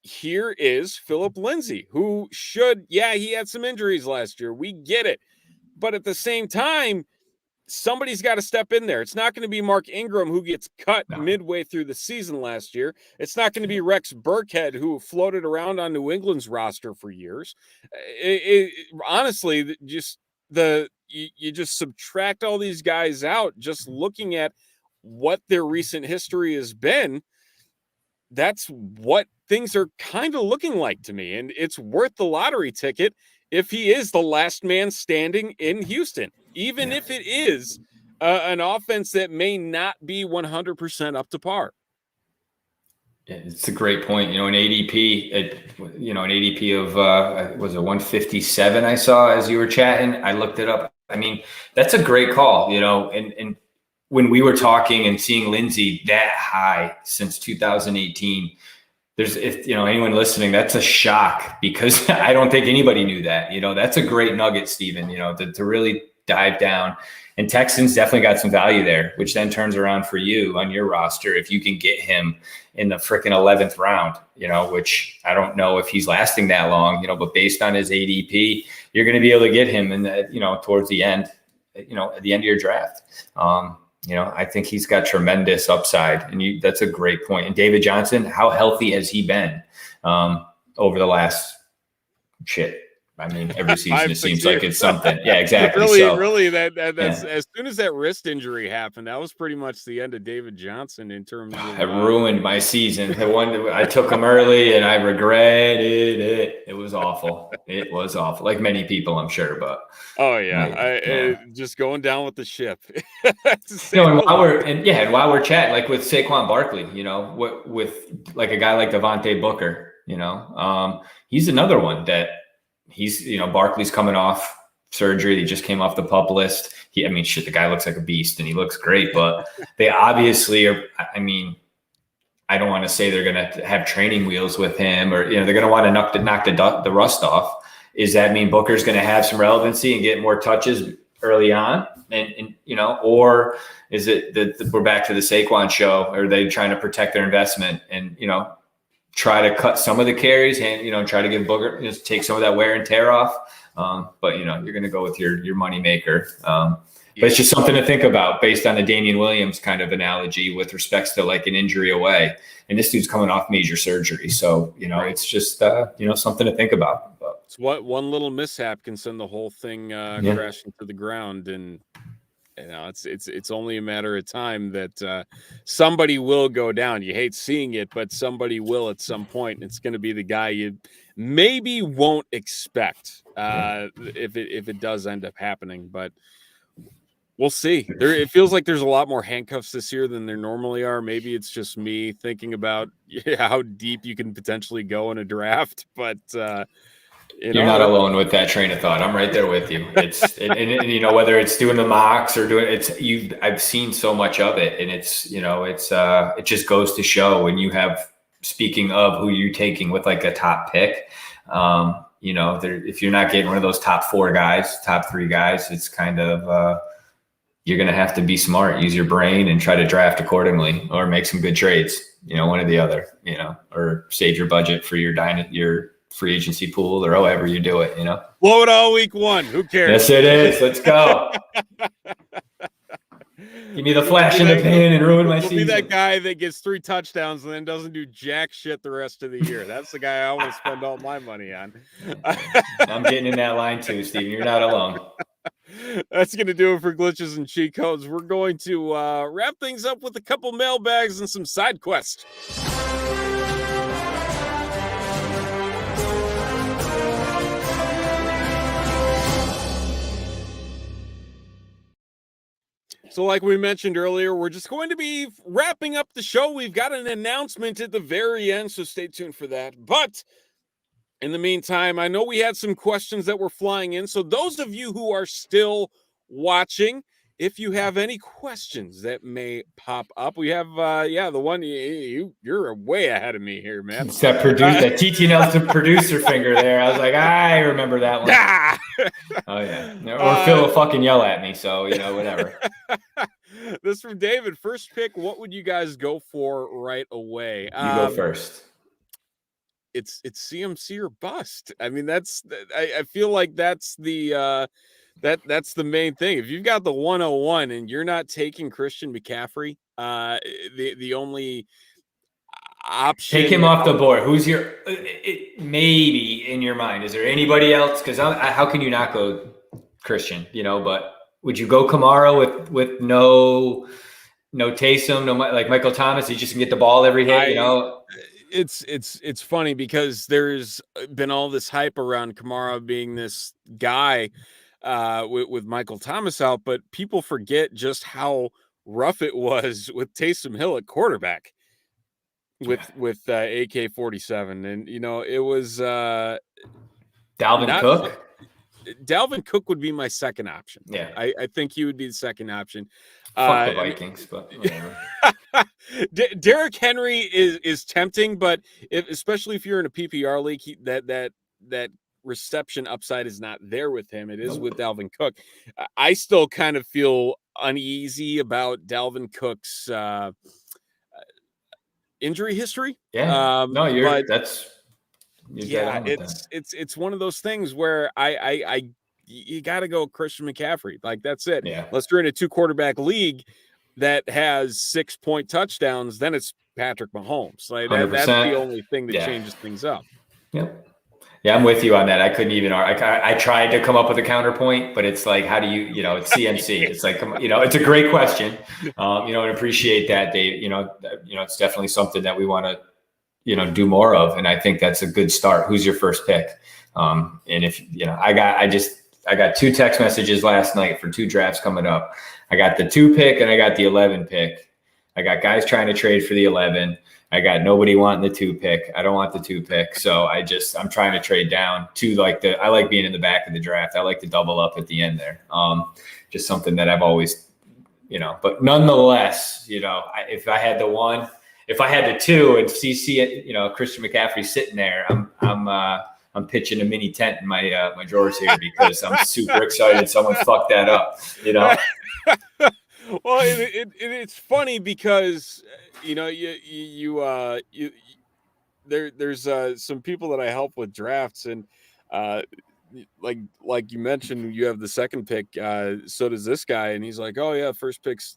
here is Philip Lindsay, who he had some injuries last year. We get it. But at the same time, somebody's got to step in there. It's not going to be Mark Ingram, who gets cut midway through the season last year. It's not going to be Rex Burkhead, who floated around on New England's roster for years. Honestly, you just subtract all these guys out, just looking at what their recent history has been. That's what things are kind of looking like to me. And it's worth the lottery ticket if he is the last man standing in Houston, even if it is an offense that may not be 100% up to par. It's a great point. An ADP, of was it 157 I saw as you were chatting. I looked it up. I mean, that's a great call, and when we were talking and seeing Lindsay that high since 2018, if anyone listening, that's a shock, because I don't think anybody knew that. That's a great nugget, Steven, to really dive down. And Texans definitely got some value there, which then turns around for you on your roster if you can get him in the freaking 11th round, which I don't know if he's lasting that long, but based on his ADP, you're going to be able to get him in the, towards the end, at the end of your draft. I think he's got tremendous upside, and that's a great point. And David Johnson, how healthy has he been over the last I mean, every season 5, it 6 seems years. like it's something. Yeah, exactly. Really, So, really, that's yeah. as soon as that wrist injury happened, that was pretty much the end of David Johnson in terms of It ruined my season. The one I took him early and I regretted it. It was awful. It was awful. Like many people, I'm sure, but oh yeah, yeah. just going down with the ship. And while we're chatting, like with Saquon Barkley, with like a guy like Devontae Booker, he's another one that Barkley's coming off surgery. He just came off the PUP list. The guy looks like a beast and he looks great, but they obviously are. I mean, I don't want to say they're going to have training wheels with him, or they're going to want to knock the rust off. Does that mean Booker's going to have some relevancy and get more touches early on, and or is it that we're back to the Saquon show? Are they trying to protect their investment and try to cut some of the carries and try to give Booker take some of that wear and tear off? But you're going to go with your money maker. But it's just something to think about based on the Damian Williams kind of analogy with respects to like an injury away. And this dude's coming off major surgery. So, it's just, something to think about. But it's one little mishap can send the whole thing crashing to the ground. And, it's only a matter of time that somebody will go down. You hate seeing it, but somebody will at some point. And it's going to be the guy you maybe won't expect if it does end up happening. But we'll see. It feels like there's a lot more handcuffs this year than there normally are. Maybe it's just me thinking about how deep you can potentially go in a draft, but you're not alone with that train of thought. I'm right there with you. It's and whether it's doing the mocks or I've seen so much of it, and it just goes to show when you have, speaking of who you're taking with like a top pick, if you're not getting one of those top 4 guys, top 3 guys, it's kind of you're going to have to be smart, use your brain and try to draft accordingly, or make some good trades, one or the other, or save your budget for your free agency pool or however you do it, Blow it all week 1. Who cares? Yes, it is. Let's go. Give me the flash in the pan and ruin my season. Be that guy that gets 3 touchdowns and then doesn't do jack shit the rest of the year. That's the guy I want to spend all my money on. I'm getting in that line too, Steven. You're not alone. That's going to do it for Glitches and Cheat Codes. We're going to wrap things up with a couple mailbags and some side quests. So like we mentioned earlier, we're just going to be wrapping up the show. We've got an announcement at the very end, so stay tuned for that. But in the meantime, I know we had some questions that were flying in. So those of you who are still watching, if you have any questions that may pop up, we have, the one, you're way ahead of me here, man. It's that TT Nelson producer finger there. I was like, I remember that one. Oh, yeah. Or Phil will fucking yell at me. So, whatever. This from David. First pick, what would you guys go for right away? You go first. It's CMC or bust. I mean, I feel like that's the that's the main thing. If you've got the 101 and you're not taking Christian McCaffrey, the only option, take him off the board. Who's your maybe in your mind? Is there anybody else? Because how can you not go Christian? But would you go Kamara with no Taysom, no like Michael Thomas? He just can get the ball every hit. It's funny because there's been all this hype around Kamara being this guy with Michael Thomas out, but people forget just how rough it was with Taysom Hill at quarterback with AK-47, and it was Dalvin Cook. Dalvin Cook would be my second option. Yeah, I think he would be the second option. Fuck the Vikings, but whatever. Derrick Henry is tempting, but especially if you're in a PPR league, that reception upside is not there with him. It is with Dalvin Cook. I still kind of feel uneasy about Dalvin Cook's injury history. Yeah, it's one of those things where you got to go Christian McCaffrey. Like, that's it. Yeah. Unless you're in a 2-quarterback league that has 6-point touchdowns, then it's Patrick Mahomes. Like that's the only thing that changes things up. Yep. Yeah, I'm with you on that. I couldn't even. I tried to come up with a counterpoint, but it's like, how do you? It's CMC. It's like, it's a great question. And appreciate that, Dave. It's definitely something that we want to, do more of, and I think that's a good start. Who's your first pick? And if I got 2 text messages last night for 2 drafts coming up. I got the 2 pick and I got the 11 pick. I got guys trying to trade for the 11. I got nobody wanting the 2 pick. I don't want the 2 pick. So I'm trying to trade down to I like being in the back of the draft. I like to double up at the end there. Just something that I've always, but nonetheless, if I had the 2 and CC, Christian McCaffrey sitting there, I'm pitching a mini tent in my my drawers here because I'm super excited someone fucked that up, Well, it's funny because there's some people that I help with drafts, and like you mentioned, you have the second pick. So does this guy, and he's like, "Oh yeah, first pick's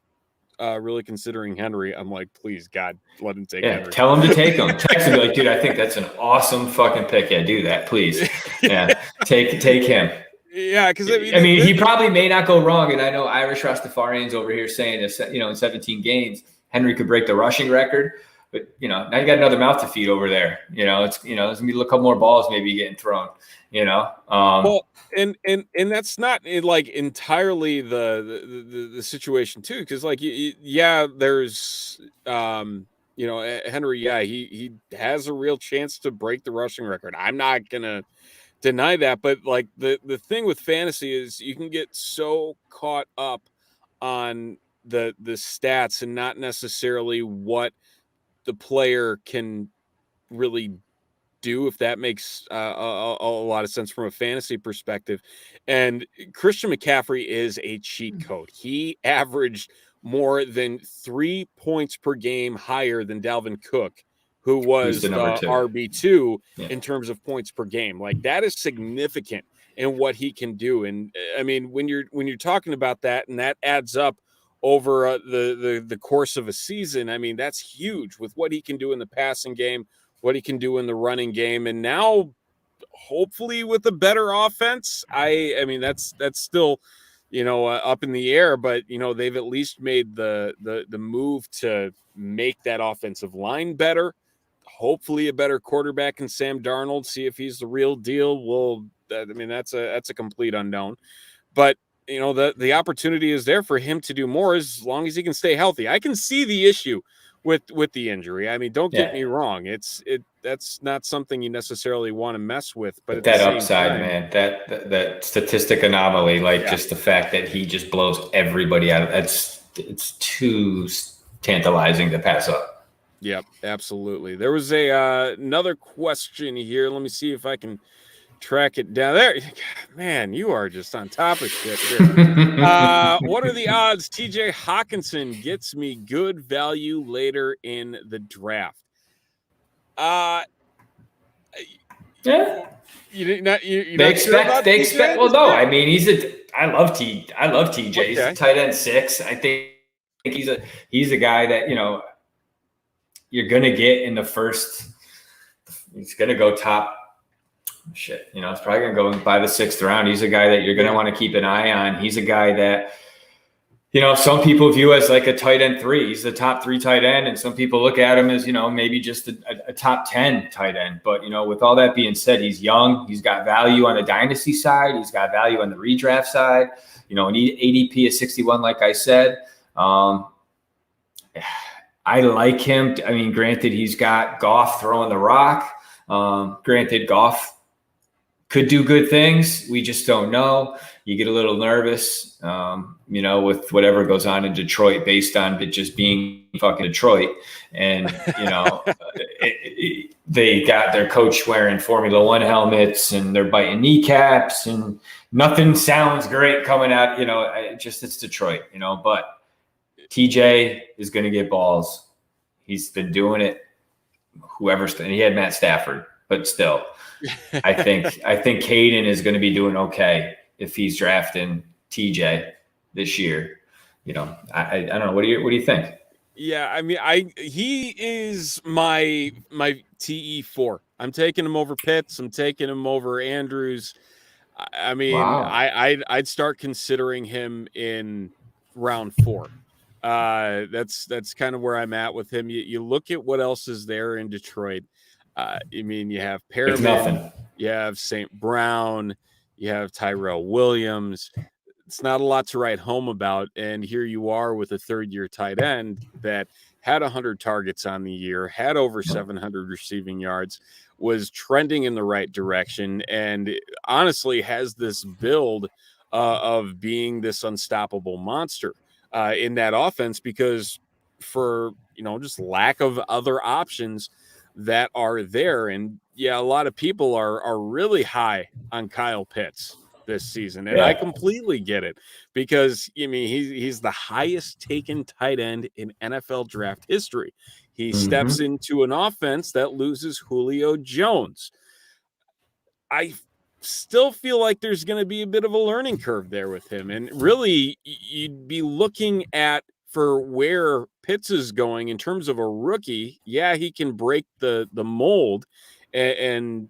really considering Henry." I'm like, "Please, God, let him take Henry." Tell him to take him. Text him, be like, "Dude, I think that's an awesome fucking pick. Yeah, do that, please. Yeah, take him." Yeah, because he probably may not go wrong, and I know Irish Rastafarians over here saying that, in 17 games, Henry could break the rushing record, but now you got another mouth to feed over there. It's there's gonna be a couple more balls maybe getting thrown. Well, and that's not like entirely the situation too, because there's Henry, he has a real chance to break the rushing record. I'm not gonna deny that, but like the thing with fantasy is you can get so caught up on the stats and not necessarily what the player can really do, if that makes a lot of sense from a fantasy perspective. And Christian McCaffrey is a cheat code. He averaged more than 3 points per game higher than Dalvin Cook, who was the RB2 in terms of points per game. Like, that is significant in what he can do. And I mean, when you're talking about that, and that adds up over the course of a season, I mean, that's huge with what he can do in the passing game, what he can do in the running game, and now hopefully with a better offense. I mean, that's still up in the air, but they've at least made the move to make that offensive line better. Hopefully a better quarterback in Sam Darnold. See if he's the real deal. That's a complete unknown, but the opportunity is there for him to do more as long as he can stay healthy. I can see the issue with the injury. I mean, don't get me wrong. That's not something you necessarily want to mess with, but at that the same upside, time, man, that statistic anomaly, just the fact that he just blows everybody out, it's too tantalizing to pass up. Yep, absolutely. There was another question here. Let me see if I can track it down. There, man, you are just on top of shit here. What are the odds TJ Hawkinson gets me good value later in the draft? Yeah. They expect. Well, no, I mean, I love TJ. Okay. He's a tight end 6. I think he's a guy that you're gonna get in the first. He's gonna go top. Shit, it's probably gonna go by the 6th round. He's a guy that you're gonna want to keep an eye on. He's a guy that some people view as like a tight end 3. He's the top 3 tight end, and some people look at him as maybe just a top 10 tight end. But with all that being said, he's young. He's got value on the dynasty side. He's got value on the redraft side. An ADP of 61, like I said. I like him. I mean, granted, he's got Goff throwing the rock. Granted, Goff could do good things. We just don't know. You get a little nervous, with whatever goes on in Detroit based on it just being fucking Detroit. And, they got their coach wearing Formula One helmets and they're biting kneecaps and nothing sounds great coming out. It's Detroit, but TJ is going to get balls. He's been doing it. He had Matt Stafford, but still, I think Caden is going to be doing okay if he's drafting TJ this year. I don't know. What do you think? Yeah, I mean, he is my TE4. I'm taking him over Pitts. I'm taking him over Andrews. I mean, Wow. I'd start considering him in round 4. That's kind of where I'm at with him. You look at what else is there in Detroit. I mean, you have It's Perriman, nothing. you have St. Brown, you have Tyrell Williams. It's not a lot to write home about. And here you are with a third-year tight end that had 100 targets on the year, had over 700 receiving yards, was trending in the right direction, and honestly has this build of being this unstoppable monster in that offense, because for, just lack of other options that are there. And yeah, a lot of people are really high on Kyle Pitts this season, and I completely get it, because he's the highest taken tight end in NFL draft history. He steps into an offense that loses Julio Jones. I still feel like there's going to be a bit of a learning curve there with him, and really you'd be looking at for where Pitts is going in terms of a rookie. Yeah, he can break the mold and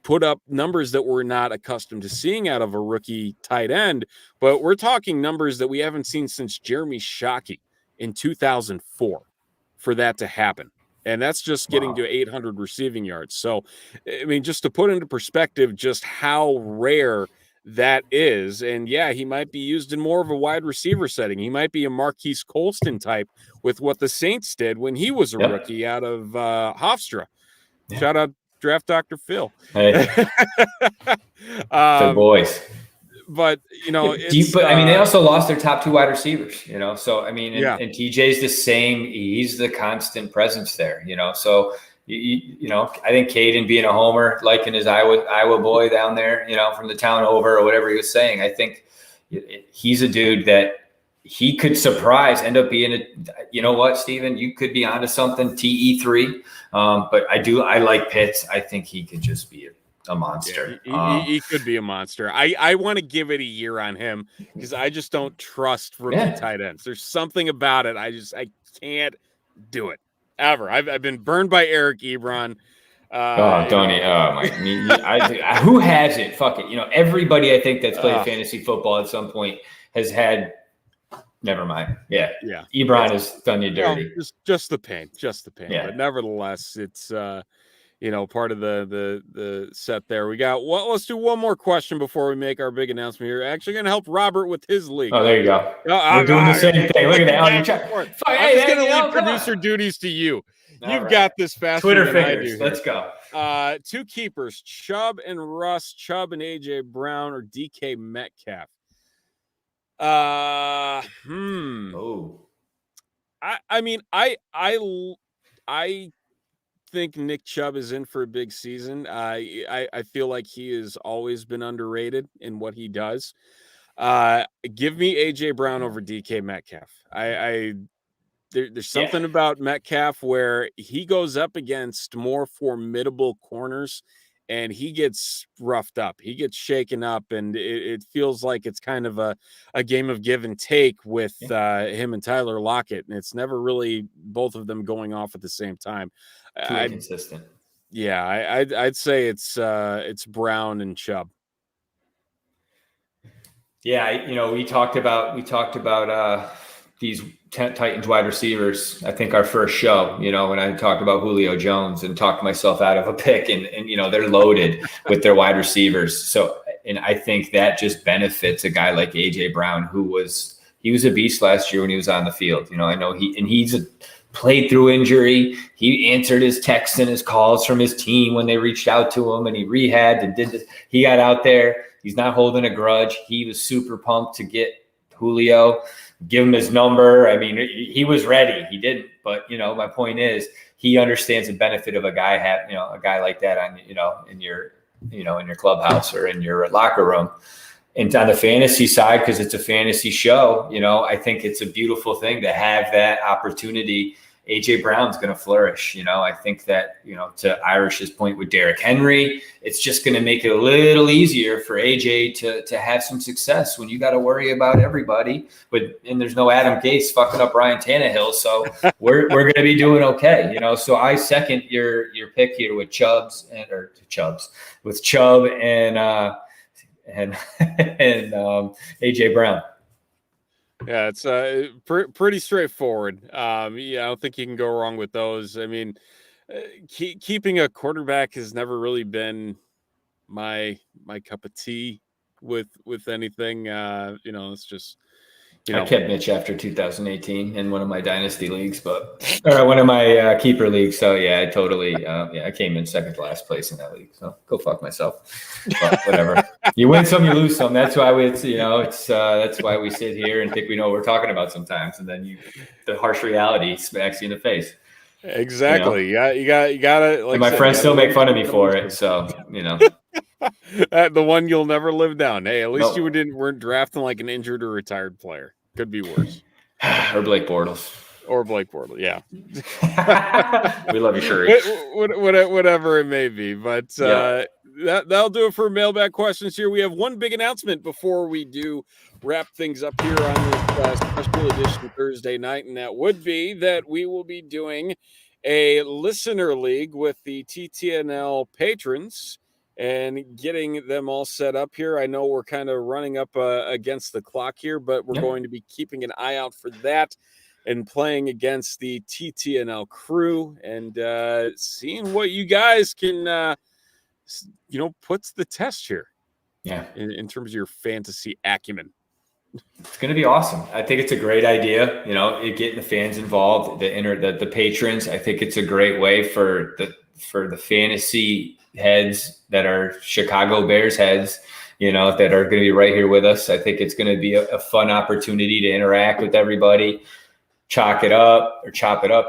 put up numbers that we're not accustomed to seeing out of a rookie tight end, but we're talking numbers that we haven't seen since Jeremy Shockey in 2004 for that to happen. And that's just getting to 800 receiving yards. So, I mean, just to put into perspective just how rare that is. And yeah, he might be used in more of a wide receiver setting. He might be a Marquise Colston type with what the Saints did when he was a rookie out of Hofstra. Shout out Draft Dr. Phil. Hey. The boys. But they also lost their top 2 wide receivers, so I mean, and TJ's the same. He's the constant presence there, so I think Caden being a homer, liking his Iowa boy down there, from the town over or whatever he was saying, I think he's a dude that he could surprise, end up being you know what, Steven, you could be onto something, TE3. But I like Pitts. I think he could just be a monster. He could be a monster. I want to give it a year on him, because I just don't trust rookie tight ends. There's something about it. I can't do it ever. I've been burned by Eric Ebron. Who has it? Fuck it. Everybody I think that's played fantasy football at some point has had. Never mind. Yeah. Ebron has done you dirty. Just the pain. Yeah. But nevertheless, it's part of the set there. We got let's do one more question before we make our big announcement here. Actually going to help Robert with his league. Oh, there you go. We're doing the same thing. Look at that. I'm just going to leave producer duties to you. You've got this faster Twitter than fingers. I do. Let's go. 2 keepers, Chubb and Russ, Chubb and AJ Brown, or DK Metcalf. I mean, I think Nick Chubb is in for a big season. I feel like he has always been underrated in what he does. Give me AJ Brown over DK Metcalf. There's something about Metcalf where he goes up against more formidable corners and he gets roughed up. He gets shaken up, and it feels like it's kind of a game of give and take with him and Tyler Lockett. And it's never really both of them going off at the same time. Too inconsistent. Yeah, I'd say it's Brown and Chubb. Yeah, we talked about these Titans wide receivers. I think our first show, when I talked about Julio Jones and talked myself out of a pick, and they're loaded with their wide receivers. So, and I think that just benefits a guy like AJ Brown, he was a beast last year when he was on the field. I know he's played through injury. He answered his texts and his calls from his team when they reached out to him, and he rehabbed and did this. He got out there. He's not holding a grudge. He was super pumped to get Julio, give him his number. I mean, he was ready. He didn't, but my point is, he understands the benefit of a guy a guy like that on in your clubhouse or in your locker room. And on the fantasy side, because it's a fantasy show, I think it's a beautiful thing to have that opportunity AJ Brown's going to flourish. I think that, to Irish's point with Derrick Henry, it's just going to make it a little easier for AJ to have some success when you got to worry about everybody. And there's no Adam Gase fucking up Ryan Tannehill. So we're going to be doing okay. So I second your pick here with Chubb and AJ Brown. Yeah, it's pretty straightforward. I don't think you can go wrong with those. I mean, keeping a quarterback has never really been my cup of tea with anything. It's just, I kept Mitch after 2018 in one of my dynasty leagues, or one of my keeper leagues. So yeah, I totally, I came in second to last place in that league. So go fuck myself. But whatever. You win some, you lose some. That's why that's why we sit here and think we know what we're talking about sometimes, and then the harsh reality smacks you in the face. Exactly. Yeah, you gotta. Like, and my friends still make fun of me for it. So the one you'll never live down. Hey, at least you weren't drafting like an injured or retired player. Could be worse. Or Blake Bortles. Yeah. We love you, Shuri. Whatever it may be. But that'll do it for mailbag questions here. We have one big announcement before we do wrap things up here on this special edition Thursday night, and that would be that we will be doing a listener league with the TTNL patrons and getting them all set up here. I know we're kind of running up against the clock here, but we're going to be keeping an eye out for that and playing against the TTNL crew and seeing what you guys can, puts the test here. Yeah. In terms of your fantasy acumen. It's going to be awesome. I think it's a great idea, getting the fans involved, the patrons. I think it's a great way for the fantasy heads that are Chicago Bears heads, that are going to be right here with us. I think it's going to be a fun opportunity to interact with everybody, chop it up,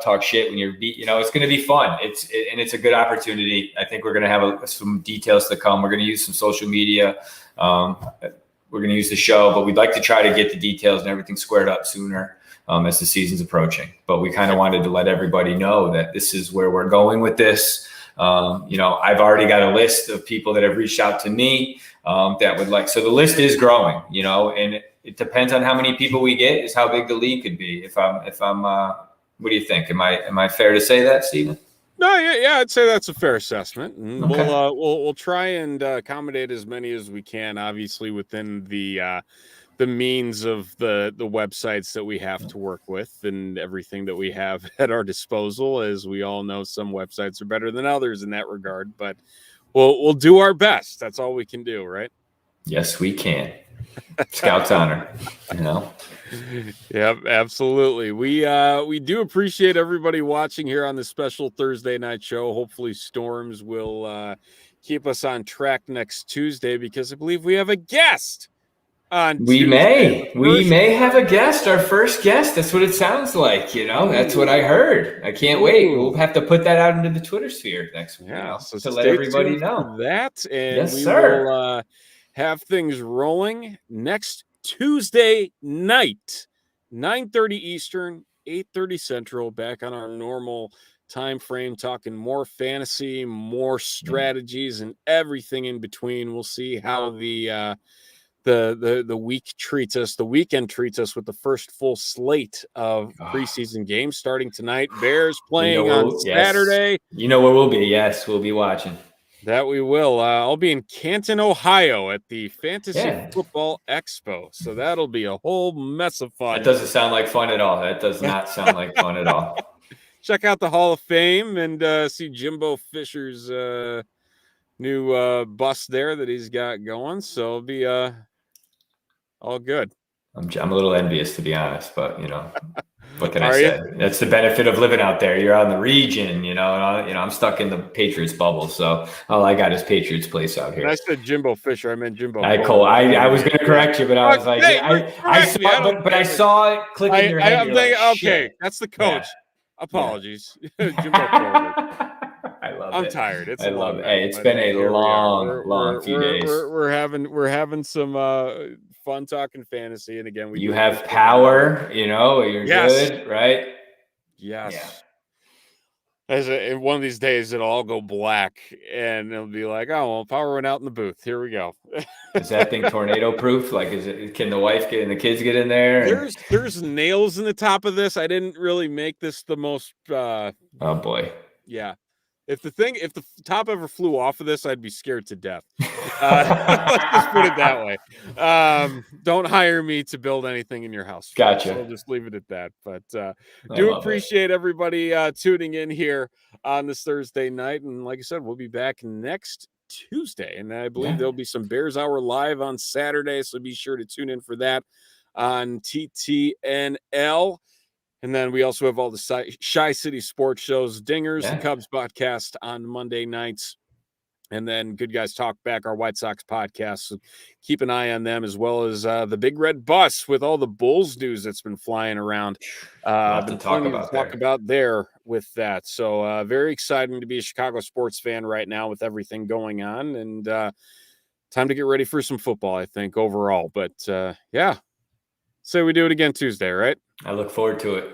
talk shit when you're beat. It's going to be fun. It's a good opportunity. I think we're going to have some details to come. We're going to use some social media. We're going to use the show, but we'd like to try to get the details and everything squared up sooner as the season's approaching. But we kind of wanted to let everybody know that this is where we're going with this. I've already got a list of people that have reached out to me that would like. So the list is growing, and it depends on how many people we get is how big the league could be. If I'm, what do you think? Am I fair to say that, Steven? No, yeah, I'd say that's a fair assessment. And okay. We'll try and accommodate as many as we can, obviously within the means of the websites that we have to work with and everything that we have at our disposal. As we all know, some websites are better than others in that regard, but we'll do our best. That's all we can do, right? Yes, we can. Scout's honor, Yep, absolutely. We do appreciate everybody watching here on this special Thursday night show. Hopefully Storms will keep us on track next Tuesday, because I believe we have a guest on Tuesday. We may have a guest, our first guest. That's what it sounds like, That's what I heard. I can't wait. We'll have to put that out into the Twitter sphere next week, so to let everybody know that. And yes, we sir. will have things rolling next Tuesday night, 9:30 Eastern, 8:30 Central, back on our normal time frame, talking more fantasy, more strategies, and everything in between. We'll see how the week treats us, the weekend treats us, with the first full slate of preseason games starting tonight. Bears playing on Saturday. Yes. Where we'll be. Yes, we'll be watching. That we will. I'll be in Canton, Ohio at the Fantasy Football Expo. So that'll be a whole mess of fun. That doesn't sound like fun at all. That does not sound like fun at all. Check out the Hall of Fame and see Jimbo Fisher's new bus there that he's got going. So it'll be all good. I'm a little envious, to be honest, but what can I say? That's the benefit of living out there. You're on the region, and I'm stuck in the Patriots bubble. So all I got is Patriots place out here. And I said Jimbo Fisher. I meant Jimbo. I was going to correct you, but I was like, I saw it click in your head. Okay, that's the coach. Yeah. Apologies, Jimbo. I'm tired. I love it. Hey, it's been a long few days. We're having some fun talking fantasy, and again, you have power. You're good, right? Yes. One of these days it'll all go black and it'll be like, oh, well, power went out in the booth. Here we go. Is that thing tornado proof? Like, can the wife get and the kids get in there? There's nails in the top of this. I didn't really make this the most. Oh boy. Yeah. If the top ever flew off of this, I'd be scared to death. Let's just put it that way. Don't hire me to build anything in your house. Gotcha. So I'll just leave it at that. But do appreciate everybody tuning in here on this Thursday night. And like I said, we'll be back next Tuesday. And I believe there'll be some Bears Hour live on Saturday. So be sure to tune in for that on TTNL. And then we also have all the Shy City sports shows, Dingers, the Cubs podcast on Monday nights. And then Good Guys Talk Back, our White Sox podcast. So keep an eye on them, as well as the Big Red Bus with all the Bulls news that's been flying around. To talk about there with that. So very exciting to be a Chicago sports fan right now with everything going on. And time to get ready for some football, I think, overall. But yeah, say we do it again Tuesday, right? I look forward to it.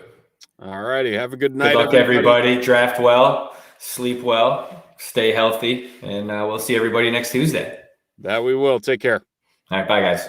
All righty. Have a good night. Good luck, everybody. Draft well, sleep well, stay healthy, and we'll see everybody next Tuesday. That we will. Take care. All right. Bye, guys.